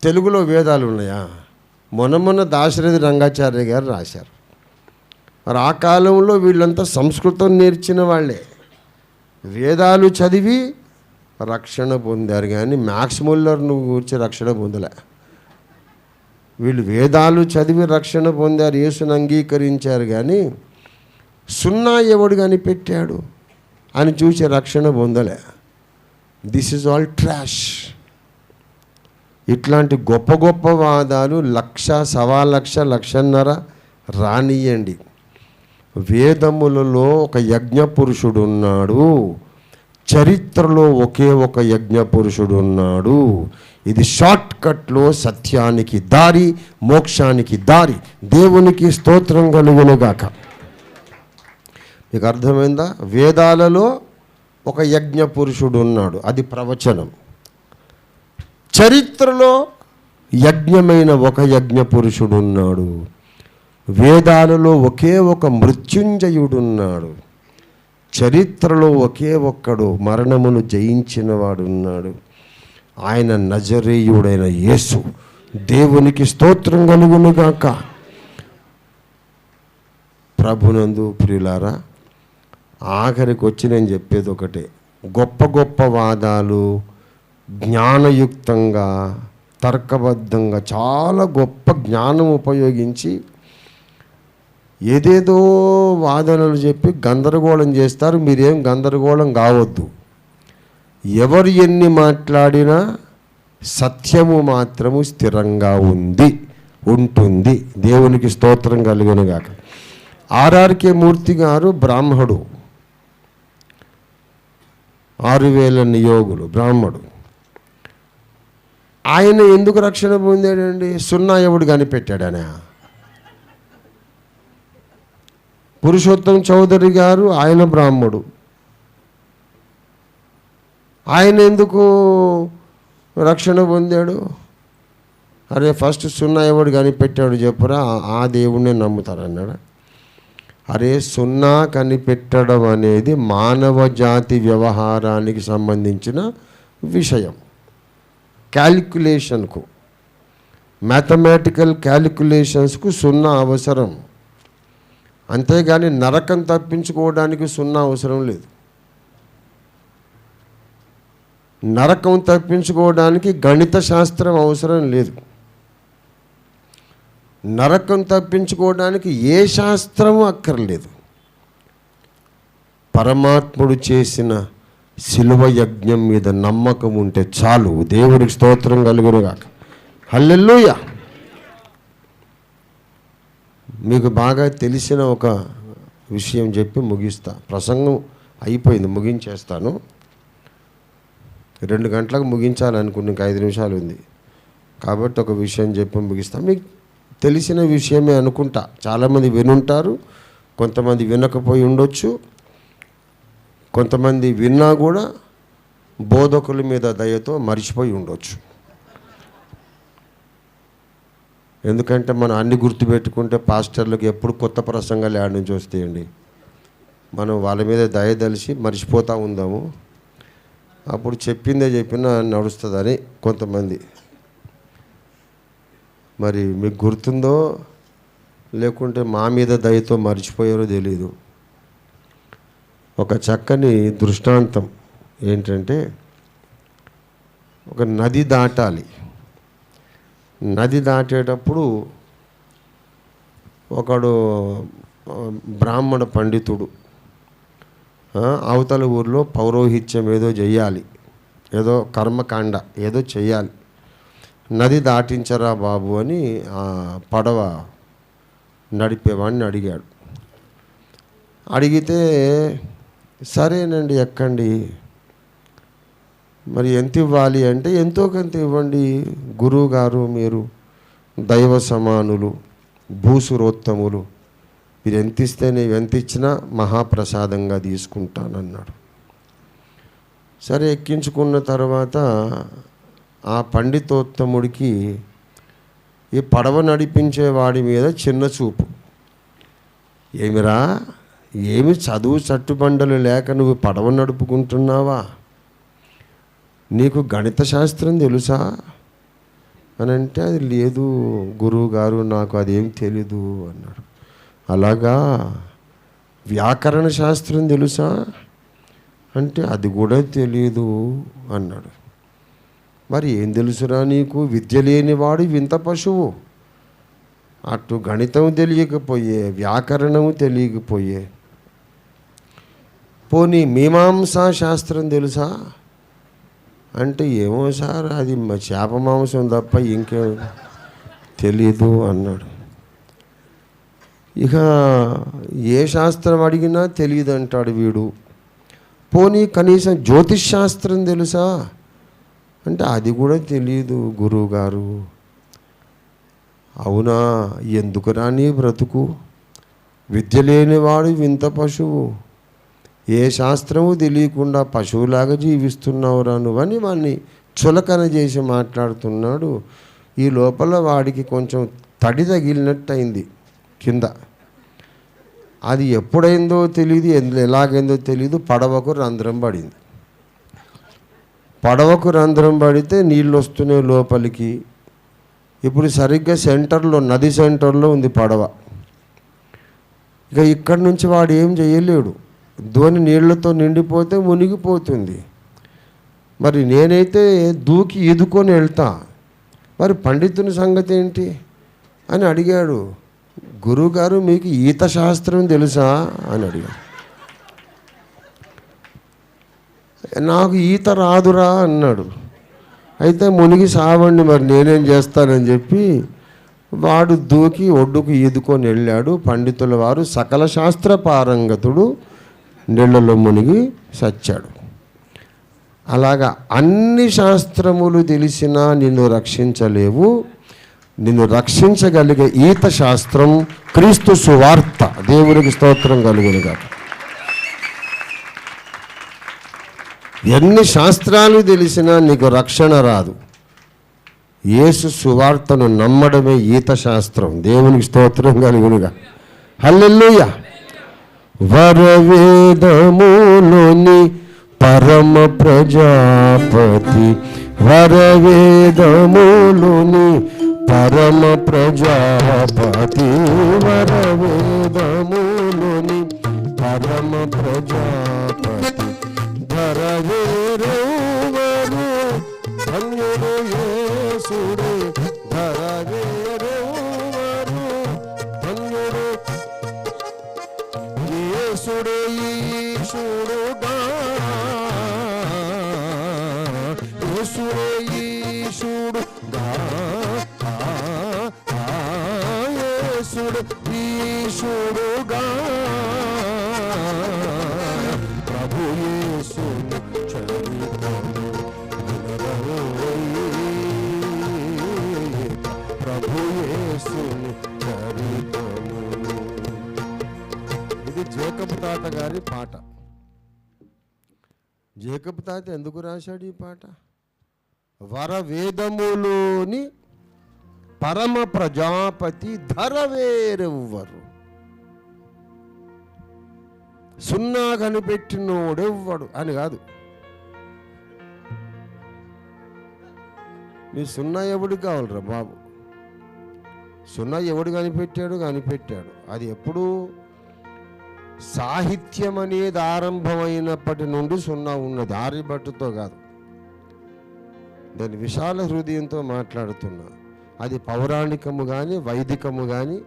[SPEAKER 1] తెలుగులో వేదాలు ఉన్నాయా? మొన్న దాశరథి రంగాచార్య గారు రాశారు. మరి ఆ కాలంలో వీళ్ళంతా సంస్కృతం నేర్చిన వాళ్ళే, వేదాలు చదివి రక్షణ పొందారు. కానీ మ్యాక్స్ ముల్లర్ను గురించి రక్షణ పొందలే. వీళ్ళు వేదాలు చదివి రక్షణ పొందారు, యేసుని అంగీకరించారు. కానీ సున్నా ఎవడు కానీ పెట్టాడు అని చూసి రక్షణ పొందలే. This is all trash. ఇట్లాంటి గొప్ప గొప్ప వాదాలు 1,00,000, 1,25,000, 1,50,000 రానియండి. వేదములలో ఒక యజ్ఞ పురుషుడు ఉన్నాడు, చరిత్రలో ఒకే ఒక యజ్ఞ పురుషుడు ఉన్నాడు. ఇది షార్ట్ కట్లో సత్యానికి దారి, మోక్షానికి దారి. దేవునికి స్తోత్రం కలుగునుగాక. మీకు అర్థమైందా? వేదాలలో ఒక యజ్ఞ పురుషుడు ఉన్నాడు, అది ప్రవచనం. చరిత్రలో యజ్ఞమైన ఒక యజ్ఞ పురుషుడు ఉన్నాడు. వేదాలలో ఒకే ఒక మృత్యుంజయుడున్నాడు. చరిత్రలో ఒకే ఒక్కడు మరణమును జయించిన వాడున్నాడు. ఆయన నజరేయుడైన యేసు. దేవునికి స్తోత్రం కలుగునుగాక. ప్రభునందు ప్రియులారా, ఆఖరికి వచ్చి నేను చెప్పేది ఒకటే, గొప్ప గొప్ప వాదాలు జ్ఞానయుక్తంగా, తర్కబద్ధంగా, చాలా గొప్ప జ్ఞానం ఉపయోగించి ఏదేదో వాదనలు చెప్పి గందరగోళం చేస్తారు. మీరేం గందరగోళం కావద్దు. ఎవరు ఎన్ని మాట్లాడినా సత్యము మాత్రము స్థిరంగా ఉంటుంది. దేవునికి స్తోత్రం కలుగునుగాక. ఆర్ఆర్కే మూర్తి గారు బ్రాహ్మడు, 6,000 నియోగులు బ్రాహ్మడు. ఆయన ఎందుకు రక్షణ పొందాడండి? సున్నా ఎవడు కనిపెట్టాడనా? పురుషోత్తం చౌదరి గారు, ఆయన బ్రాహ్మడు, ఆయన ఎందుకు రక్షణ పొందాడు? అరే ఫస్ట్ సున్నా ఎవడు కనిపెట్టాడు చెప్పురా, ఆ దేవుణ్ణే నమ్ముతారన్నాడు. అరే సున్నా కనిపెట్టడం అనేది మానవ జాతి వ్యవహారానికి సంబంధించిన విషయం. క్యాలిక్యులేషన్కు, మ్యాథమెటికల్ క్యాలిక్యులేషన్స్కు సున్నా అవసరం. అంతేగాని నరకం తప్పించుకోవడానికి సున్నా అవసరం లేదు. నరకం తప్పించుకోవడానికి గణిత శాస్త్రం అవసరం లేదు. నరకం తప్పించుకోవడానికి ఏ శాస్త్రము అక్కర్లేదు. పరమాత్ముడు చేసిన శిలువ యజ్ఞం మీద నమ్మకం ఉంటే చాలు. దేవుడికి స్తోత్రం కలుగునుగాక. హల్లెలూయా. మీకు బాగా తెలిసిన ఒక విషయం చెప్పి ముగిస్తా. ప్రసంగం అయిపోయింది, ముగించేస్తాను. 2 గంటలకు ముగించాలనుకుని ఇంకా 5 నిమిషాలు ఉంది కాబట్టి ఒక విషయం చెప్పి ముగిస్తా. మీకు తెలిసిన విషయమే అనుకుంటా. చాలామంది వినుంటారు, కొంతమంది వినకపోయి ఉండొచ్చు, కొంతమంది విన్నా కూడా బోధకుల మీద దయతో మర్చిపోయి ఉండొచ్చు. ఎందుకంటే మనం అన్ని గుర్తుపెట్టుకుంటే పాస్టర్లకు ఎప్పుడు కొత్త ప్రసంగాలు యాడ్ నుంచి వస్తాయండి. మనం వాళ్ళ మీద దయ తెలిసి మర్చిపోతూ ఉందాము. అప్పుడు చెప్పిందే చెప్పినా నడుస్తుందని కొంతమంది. మరి మీకు గుర్తుందో లేకుంటే మా మీద దయతో మర్చిపోయారో తెలీదు. ఒక చక్కని దృష్టాంతం ఏంటంటే, ఒక నది దాటాలి. నది దాటేటప్పుడు ఒకడు బ్రాహ్మణ పండితుడు అవతల ఊరిలో పౌరోహిత్యం ఏదో చెయ్యాలి, ఏదో కర్మకాండ ఏదో చెయ్యాలి. నది దాటించరా బాబు అని ఆ పడవ నడిపేవాడిని అడిగాడు. అడిగితే సరేనండి ఎక్కండి, మరి ఎంత ఇవ్వాలి అంటే ఎంతో కొంత ఇవ్వండి గురువు గారు, మీరు దైవ సమానులు, భూసురోత్తములు, మీరు ఎంత ఇస్తే నేను ఎంత ఇచ్చినా మహాప్రసాదంగా తీసుకుంటానన్నాడు. సరే ఎక్కించుకున్న తర్వాత ఆ పండితోత్తముడికి ఈ పడవ నడిపించే వాడి మీద చిన్న చూపు. ఏమిరా, ఏమి చదువు చట్టుబండలు లేక నువ్వు పడవ నడుపుకుంటున్నావా? నీకు గణిత శాస్త్రం తెలుసా అని అంటే, అది లేదు గురువు గారు, నాకు అదేం తెలీదు అన్నాడు. అలాగా, వ్యాకరణ శాస్త్రం తెలుసా అంటే, అది కూడా తెలీదు అన్నాడు. మరి ఏం తెలుసురా నీకు? విద్య లేనివాడు వింత పశువు. అటు గణితం తెలియకపోయే, వ్యాకరణము తెలియకపోయే, పోనీ మీమాంసా శాస్త్రం తెలుసా అంటే, ఏమో సార్ అది చేప మాంసం తప్ప ఇంకేం తెలీదు అన్నాడు. ఇక ఏ శాస్త్రం అడిగినా తెలియదు అంటాడు వీడు. పోనీ కనీసం జ్యోతిష్ శాస్త్రం తెలుసా అంటే, అది కూడా తెలియదు గురువు గారు. అవునా, ఎందుకురా నీ బ్రతుకు? విద్య లేనివాడు వింత పశువు, ఏ శాస్త్రము తెలియకుండా పశువులాగా జీవిస్తున్నావురా నువ్వని వాడిని చులకన చేసి మాట్లాడుతున్నాడు. ఈ లోపల వాడికి కొంచెం తడి తగిలినట్టు అయింది కింద. అది ఎప్పుడైందో తెలియదు, ఎలాగైందో తెలియదు. పడవకు రంధ్రం పడింది. పడవకు రంధ్రం పడితే నీళ్ళు వస్తున్నాయి లోపలికి. ఇప్పుడు సరిగ్గా సెంటర్లో, నది సెంటర్లో ఉంది పడవ. ఇక ఇక్కడి నుంచి వాడు ఏం చేయలేడు. ధోని నీళ్లతో నిండిపోతే మునిగిపోతుంది. మరి నేనైతే దూకి ఈదుకొని వెళ్తా, మరి పండితుని సంగతి ఏంటి అని అడిగాడు. గురువుగారు, మీకు ఈత శాస్త్రం తెలుసా అని అడిగాడు. నాకు ఈత రాదురా అన్నాడు. అయితే మునిగి సావండి, మరి నేనేం చేస్తానని చెప్పి వాడు దూకి ఒడ్డుకు ఈదుకొని వెళ్ళాడు. పండితుల వారు సకల శాస్త్ర పారంగతుడు నీళ్లలో మునిగి సచ్చాడు. అలాగా అన్ని శాస్త్రములు తెలిసినా నిన్ను రక్షించలేవు. నిన్ను రక్షించగలిగే ఈత శాస్త్రం క్రీస్తు సువార్త. దేవునికి స్తోత్రం కలుగునుగాక. ఎన్ని శాస్త్రాలు తెలిసినా నీకు రక్షణ రాదు. యేసు సువార్తను నమ్మడమే ఈత శాస్త్రం. దేవునికి స్తోత్రం కలుగునుగా. హల్లెలూయా. వరవేదములోని పరమ ప్రజాపతి, వరవేదములోని పరమ ప్రజాపతి, వరవేదములోని పరమ ప్రజాపతి, ధరవేరెవరు ధన్యుడు యేసుడే, ధరవేరెవరు ధన్యుడు యేసుడే, ఈశుడుగా యేసుడే, ఈశుడుగా యేసుడు ఈశుడుగా ప్రభు యేసుని చరిత్రము వినరవోయి, ప్రభు యేసుని చరిత్రము. ఇది జేకబు తాత గారి పాట. జేకబు తాత ఎందుకు రాశాడు ఈ పాట? వరవేదములోని పరమ ప్రజాపతి, ధరవేరెవ్వరు, సున్నా కనిపెట్టినోడెవ్వడు అని కాదు. నీ సున్నా ఎవడు కావాలరా బాబు? సున్నా ఎవడు కనిపెట్టాడు. అది ఎప్పుడు సాహిత్యం అనేది ఆరంభమైనప్పటి నుండి సున్నా ఉన్నది, ఆర్యభట్టుతో కాదు. దాని విశాల హృదయంతో మాట్లాడుతున్నా. అది పౌరాణికము కానీ వైదికము కానీ,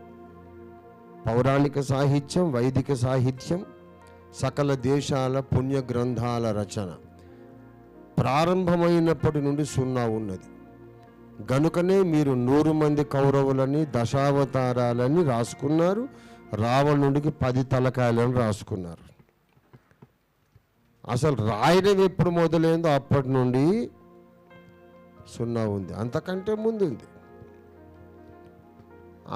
[SPEAKER 1] పౌరాణిక సాహిత్యం, వైదిక సాహిత్యం, సకల దేశాల పుణ్య గ్రంథాల రచన ప్రారంభమైనప్పటి నుండి సున్నా ఉన్నది. గనుకనే మీరు 100 మంది కౌరవులని, దశావతారాలని రాసుకున్నారు, రావణుడికి 10 తలకాయలను రాసుకున్నారు. అసలు రాయడం ఎప్పుడు మొదలైందో అప్పటి నుండి సున్నా ఉంది, అంతకంటే ముందు ఉంది.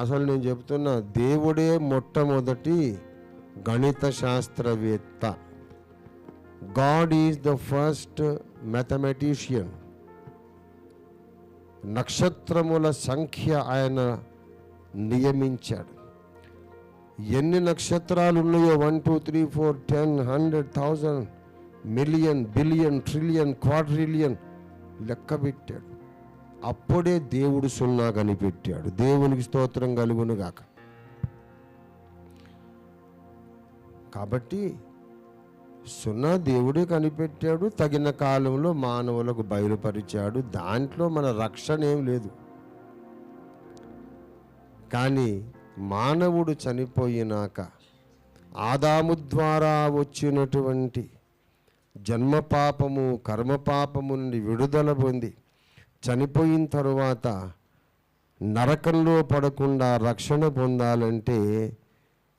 [SPEAKER 1] అసలు నేను చెప్తున్నా, దేవుడే మొట్టమొదటి గణిత శాస్త్రవేత్త. God is the first mathematician. నక్షత్రముల సంఖ్య ఆయన నియమించాడు. ఎన్ని నక్షత్రాలు ఉన్నాయో 1 2 3 4 10 100 1000 మిలియన్, బిలియన్, ట్రిలియన్, క్వాడ్రిలియన్ లెక్క పెట్టాడు. అప్పుడే దేవుడు సున్నా కనిపెట్టాడు. దేవునికి స్తోత్రం కలుగును గాక. కాబట్టి సున్నా దేవుడే కనిపెట్టాడు, తగిన కాలంలో మానవులకు బయలుపరిచాడు. దాంట్లో మన రక్షణ ఏం లేదు. కానీ మానవుడు చనిపోయినాక ఆదాము ద్వారా వచ్చినటువంటి జన్మపాపము, కర్మపాపము నుండి విడుదల పొంది చనిపోయిన తరువాత నరకంలో పడకుండా రక్షణ పొందాలంటే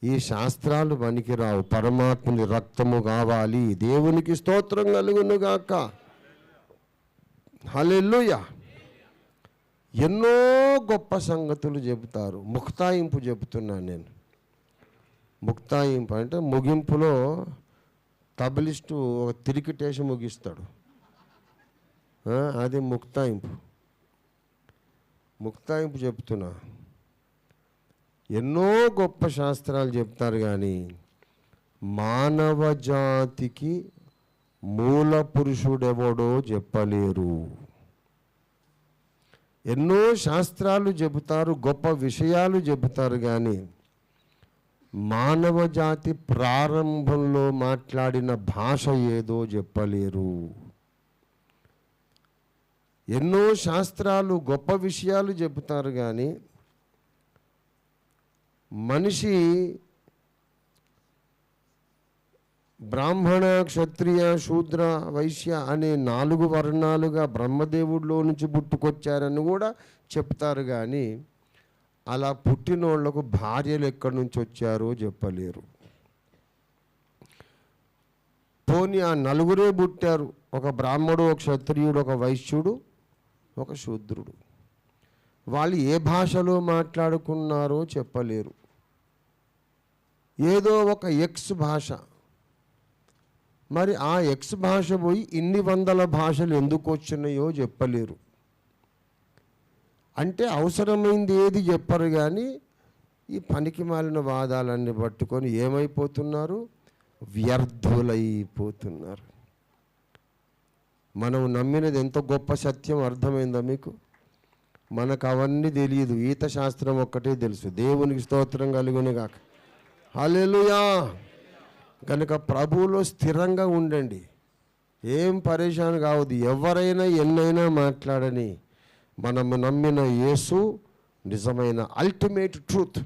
[SPEAKER 1] ఈ శాస్త్రాలు పనికిరావు. పరమాత్ముని రక్తము కావాలి. దేవునికి స్తోత్రం కలుగును గాక. హల్లెలూయా. ఎన్నో గొప్ప సంగతులు చెబుతారు. ముక్తాయింపు చెబుతున్నాను నేను. ముక్తాయింపు అంటే ముగింపులో తబలిస్టు ఒక తిరిగిటేసి ముగిస్తాడు, అది ముక్తాయింపు. ముక్తాయింపు చెప్తున్నా. ఎన్నో గొప్ప శాస్త్రాలు చెప్తారు కానీ మానవ జాతికి మూల పురుషుడెవడో చెప్పలేరు. ఎన్నో శాస్త్రాలు చెబుతారు, గొప్ప విషయాలు చెబుతారు కానీ మానవ జాతి ప్రారంభంలో మాట్లాడిన భాష ఏదో చెప్పలేరు. ఎన్నో శాస్త్రాలు గొప్ప విషయాలు చెబుతారు కానీ మనిషి బ్రాహ్మణ, క్షత్రియ, శూద్ర, వైశ్య అనే 4 వర్ణాలుగా బ్రహ్మదేవుడిలో నుంచి పుట్టుకొచ్చారని కూడా చెప్తారు కానీ అలా పుట్టినోళ్లకు భార్యలు ఎక్కడి నుంచి వచ్చారో చెప్పలేరు. పోనీ ఆ 4 పుట్టారు, ఒక బ్రాహ్మడు, ఒక క్షత్రియుడు, ఒక వైశ్యుడు, ఒక శూద్రుడు. వాళ్ళు ఏ భాషలో మాట్లాడుకున్నారో చెప్పలేరు. ఏదో ఒక ఎక్స్ భాష. మరి ఆ ఎక్స్ భాష పోయి ఇన్ని వందల భాషలు ఎందుకు వచ్చినాయో చెప్పలేరు. అంటే అవసరమైంది ఏది చెప్పరు, కానీ ఈ పనికి మాలిన వాదాలన్నీ పట్టుకొని ఏమైపోతున్నారు? వ్యర్థులైపోతున్నారు. మనం నమ్మినది ఎంత గొప్ప సత్యం అర్థమైందా మీకు? మనకు అవన్నీ తెలియదు, ఈత శాస్త్రం ఒక్కటే తెలుసు. దేవునికి స్తోత్రం కలుగును గాక. హల్లెలూయా. కనుక ప్రభువులో స్థిరంగా ఉండండి, ఏం పరేషాన్ కావద్దు. ఎవరైనా ఎన్నైనా మాట్లాడని, మనము నమ్మిన యేసు నిజమైన అల్టిమేట్ ట్రూత్,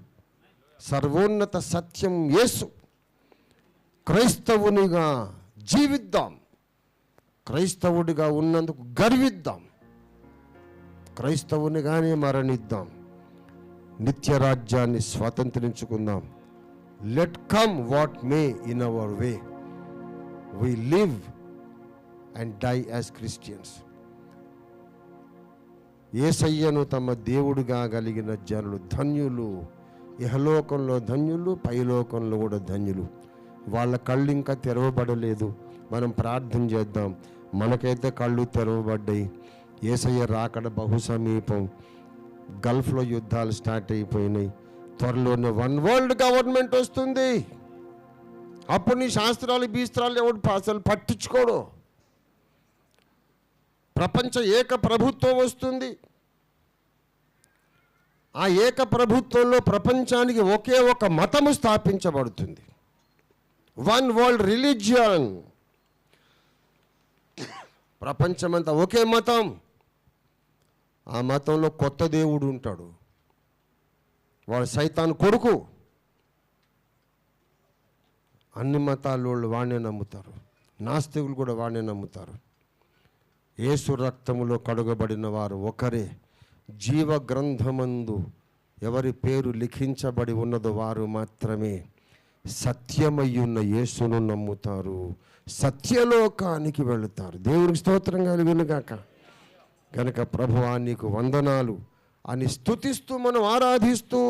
[SPEAKER 1] సర్వోన్నత సత్యం యేసు. క్రైస్తవునిగా జీవిద్దాం, క్రైస్తవుడిగా ఉన్నందుకు గర్విద్దాం, క్రైస్తవునిగానే మరణిద్దాం, నిత్యరాజ్యాన్ని స్వాతంత్రించుకుందాం. Let come what may in our way, we live and die as Christians. యేసయ్యను తమ దేవుడిగా కలిగిన జనులు ధన్యులు. ఇహలోకంలో ధన్యులు, పైలోకంలో కూడా ధన్యులు. వాళ్ళ కళ్ళు ఇంకా తెరవబడలేదు. మనం ప్రార్థన చేద్దాం. మనకైతే కళ్ళు తెరవబడ్డాయి. యేసయ్య రాకడ బహు సమీపం. గల్ఫ్లో యుద్ధాలు స్టార్ట్ అయిపోయినాయి. త్వరలోనే వన్ వరల్డ్ గవర్నమెంట్ వస్తుంది. అప్పుడు నీ శాస్త్రాలు బీస్త్రాలు ఎవడు అసలు పట్టించుకోడు. ప్రపంచ ఏక ప్రభుత్వం వస్తుంది. ఆ ఏక ప్రభుత్వంలో ప్రపంచానికి ఒకే ఒక మతము స్థాపించబడుతుంది. One world religion. ప్రపంచమంతా ఒకే మతం. ఆ మతంలో కొత్త దేవుడు ఉంటాడు, వాడు సైతాను కొడుకు. అన్ని మతాల వాళ్ళు వాడినే నమ్ముతారు, నాస్తికులు కూడా వాడినే నమ్ముతారు. యేసు రక్తములో కడుగబడిన వారు ఒకరే. జీవ గ్రంథమందు ఎవరి పేరు లిఖించబడి ఉన్నదో వారు మాత్రమే సత్యమయ్యున్న యేసును నమ్ముతారు, సత్యలోకానికి వెళుతారు. దేవునికి స్తోత్రం కలుగును గాక. కనుక ప్రభువా నీకు వందనాలు అని స్తుతిస్తూ మనం ఆరాధిస్తూ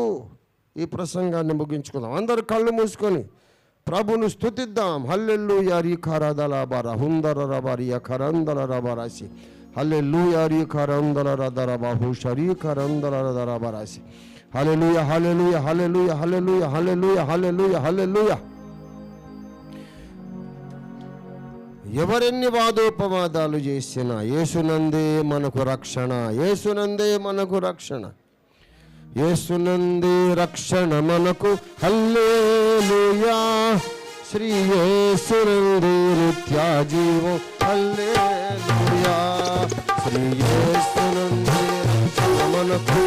[SPEAKER 1] ఈ ప్రసంగాన్ని ముగించుకుందాం. అందరు కళ్ళు మూసుకొని ప్రభును స్తుతిద్దాం. హల్లెలూయా రీఖారాదల బార హుందర రబారి ఖరందల రబరాసి హల్లెలూయా రీఖారందల రదర బాహు షరీఖరందల రదర బరాసి హల్లెలూయా హల్లెలూయా హల్లెలూయా హల్లెలూయా హల్లెలూయా హల్లెలూయా హల్లెలూయా. ఎవరెన్ని వాదోపవాదాలు చేసినా యేసునందే మనకు రక్షణ, యేసునందే మనకు రక్షణ, యేసునందే రక్షణ మనకు. హల్లెలూయా. శ్రీ యేసునందే నిత్యజీవం. హల్లెలూయా. శ్రీ యేసునందే రక్షణ మనకు.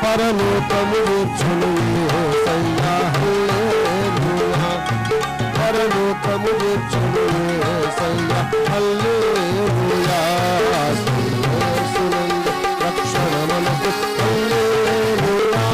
[SPEAKER 1] పరలోకము చేర్చును యేసయ్యా. హల్లెలూయా. పరలోకము చేర్చును యేసయ్యా. హల్లెలూయా. శ్రీ యేసునందు రక్షణ మనకు. హల్లెలూయా.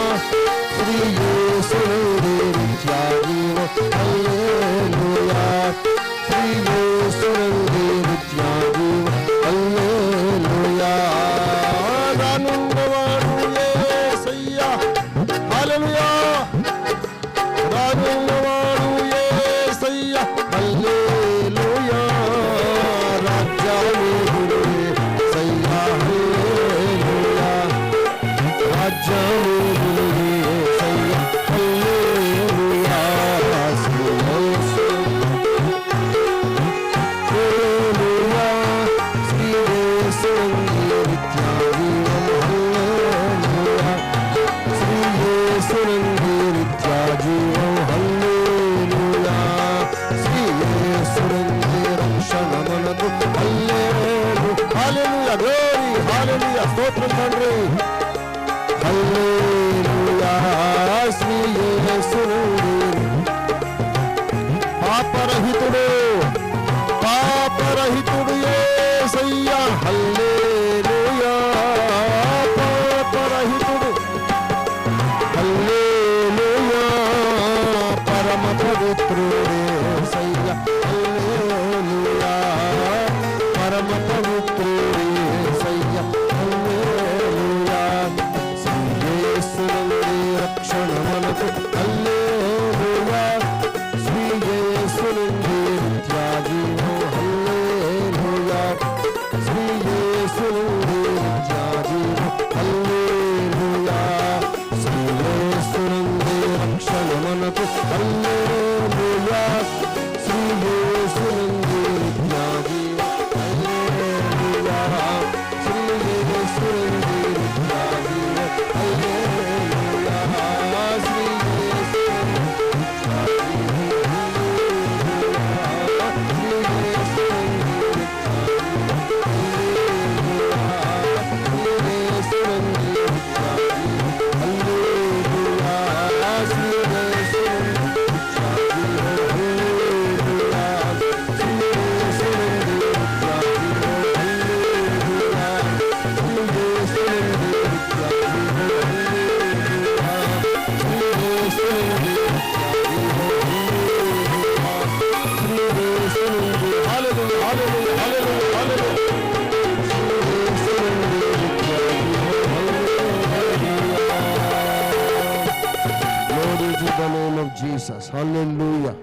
[SPEAKER 1] జీసస్. హల్లెలూయా.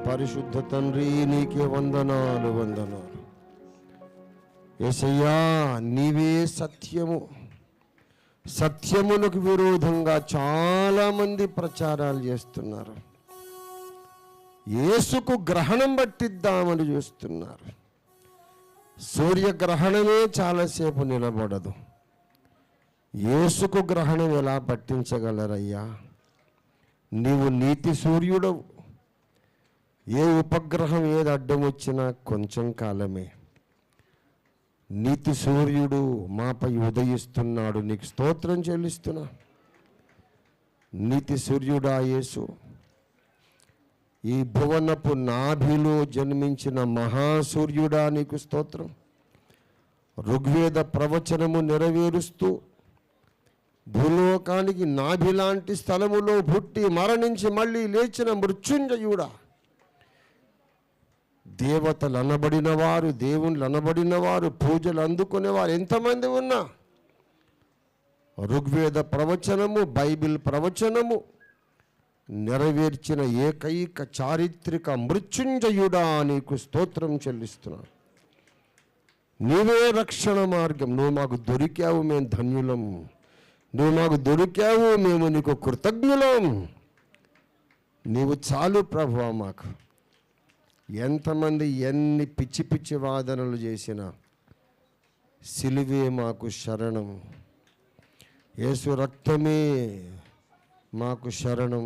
[SPEAKER 1] పరిశుద్ధ తండ్రి నీకే వందనాలు, వందనాలు. యేసయ్యా నీవే సత్యము. సత్యమునకు విరోధంగా చాలామంది ప్రచారాలు చేస్తున్నారు. యేసుకు గ్రహణం పట్టిద్దామని చూస్తున్నారు. సూర్యగ్రహణమే చాలాసేపు నిలబడదు. యేసుకు గ్రహణం ఎలా పట్టించగలరయ్యా? నీవు నీతి సూర్యుడవు. ఏ ఉపగ్రహం ఏది అడ్డం వచ్చినా కొంచెం కాలమే. నీతి సూర్యుడు మాపై ఉదయిస్తున్నాడు, నీకు స్తోత్రం చెల్లిస్తున్నా. నీతి సూర్యుడా యేసు, ఈ భువనపు నాభిలో జన్మించిన మహాసూర్యుడా నీకు స్తోత్రం. ఋగ్వేద ప్రవచనము నెరవేరుస్తూ భూలోకానికి నాభిలాంటి స్థలములో పుట్టి మరణించి మళ్ళీ లేచిన మృత్యుంజయుడా, దేవతలు అనబడిన వారు, దేవుళ్ళు అనబడిన వారు, పూజలు అందుకునేవారు ఎంతమంది ఉన్నా ఋగ్వేద ప్రవచనము, బైబిల్ ప్రవచనము నెరవేర్చిన ఏకైక చారిత్రక మృత్యుంజయుడా నీకు స్తోత్రం చెల్లిస్తున్నాను. నీవే రక్షణ మార్గం. నువ్వు మాకు దొరికావు, మేము ధన్యులం. నువ్వు మాకు దొరికావు, మేము నీకు కృతజ్ఞులం. నీవు చాలు ప్రభువా మాకు. ఎంతమంది ఎన్ని పిచ్చి పిచ్చి వాదనలు చేసినా సిలువే మాకు శరణం. యేసు రక్తమే మాకు శరణం.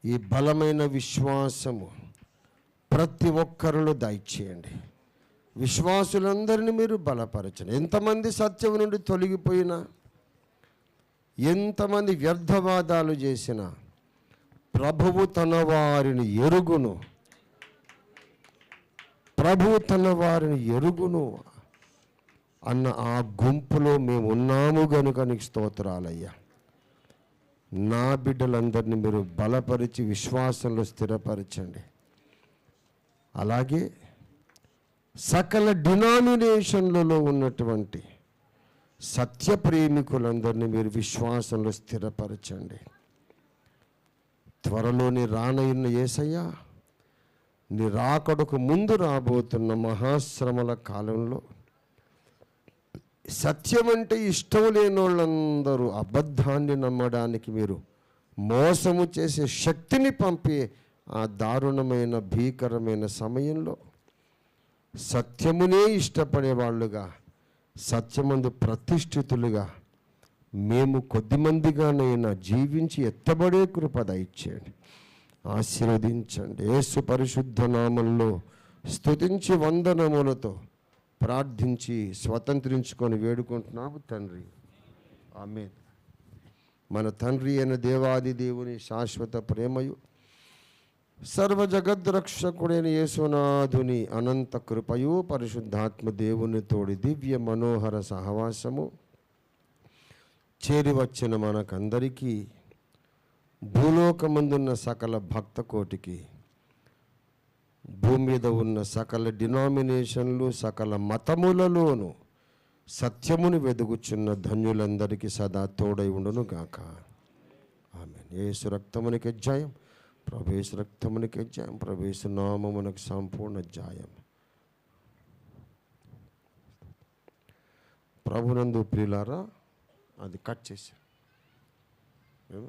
[SPEAKER 1] ఈ బలమైన విశ్వాసము ప్రతి ఒక్కరిలో దయచేయండి. విశ్వాసులందరినీ మీరు బలపరచండి. ఎంతమంది సత్యం నుండి తొలగిపోయినా, ఎంతమంది వ్యర్థవాదాలు చేసినా ప్రభువు తన వారిని ఎరుగును. ప్రభువు తన వారిని ఎరుగును అన్న ఆ గుంపులో మేము ఉన్నాము గనుక నీకు స్తోత్రాలయ్యా. నా బిడ్డలందరినీ మీరు బలపరిచి విశ్వాసంలో స్థిరపరచండి. అలాగే సకల డినామినేషన్లలో ఉన్నటువంటి సత్య ప్రేమికులందరినీ మీరు విశ్వాసంలో స్థిరపరచండి. త్వరలోని రానయ్యున్న యేసయ్యా, నీ రాకడకు ముందు రాబోతున్న మహాశ్రమల కాలంలో సత్యం అంటే ఇష్టం లేని వాళ్ళందరూ అబద్ధాన్ని నమ్మడానికి మీరు మోసము చేసే శక్తిని పంపే ఆ దారుణమైన భీకరమైన సమయంలో సత్యమునే ఇష్టపడే వాళ్ళుగా, సత్యమందు ప్రతిష్ఠితులుగా మేము కొద్దిమందిగానైనా జీవించి ఎత్తబడే కృప దయచేయండి. ఆశీర్వదించండి. యేసు పరిశుద్ధ నామంలో స్తుతించి వందనములతో ప్రార్థించి స్వతంత్రించుకొని వేడుకుంటున్నాము తండ్రి. ఆమేన్. మన తండ్రి అయిన దేవాది దేవుని శాశ్వత ప్రేమయు, సర్వ జగద్రక్షకుడైన యేసునాథుని అనంత కృపయు, పరిశుద్ధాత్మ దేవుని తోడి దివ్య మనోహర సహవాసము చేరి వచ్చిన మనకందరికీ, భూలోకమందున్న సకల భక్త కోటికి, భూమి మీద ఉన్న సకల డినామినేషన్లు, సకల మతములలోనూ సత్యమును వెదుగుచున్న ధన్యులందరికీ సదా తోడై ఉండును గాక. ఆమేన్. యేసు రక్తమునికి జయం, ప్రభు యేసు రక్తమునికి జయం, ప్రభు యేసు నామమునకు సంపూర్ణ జయం. ప్రభునందు ప్రియులారా, అది కట్ చేశాను.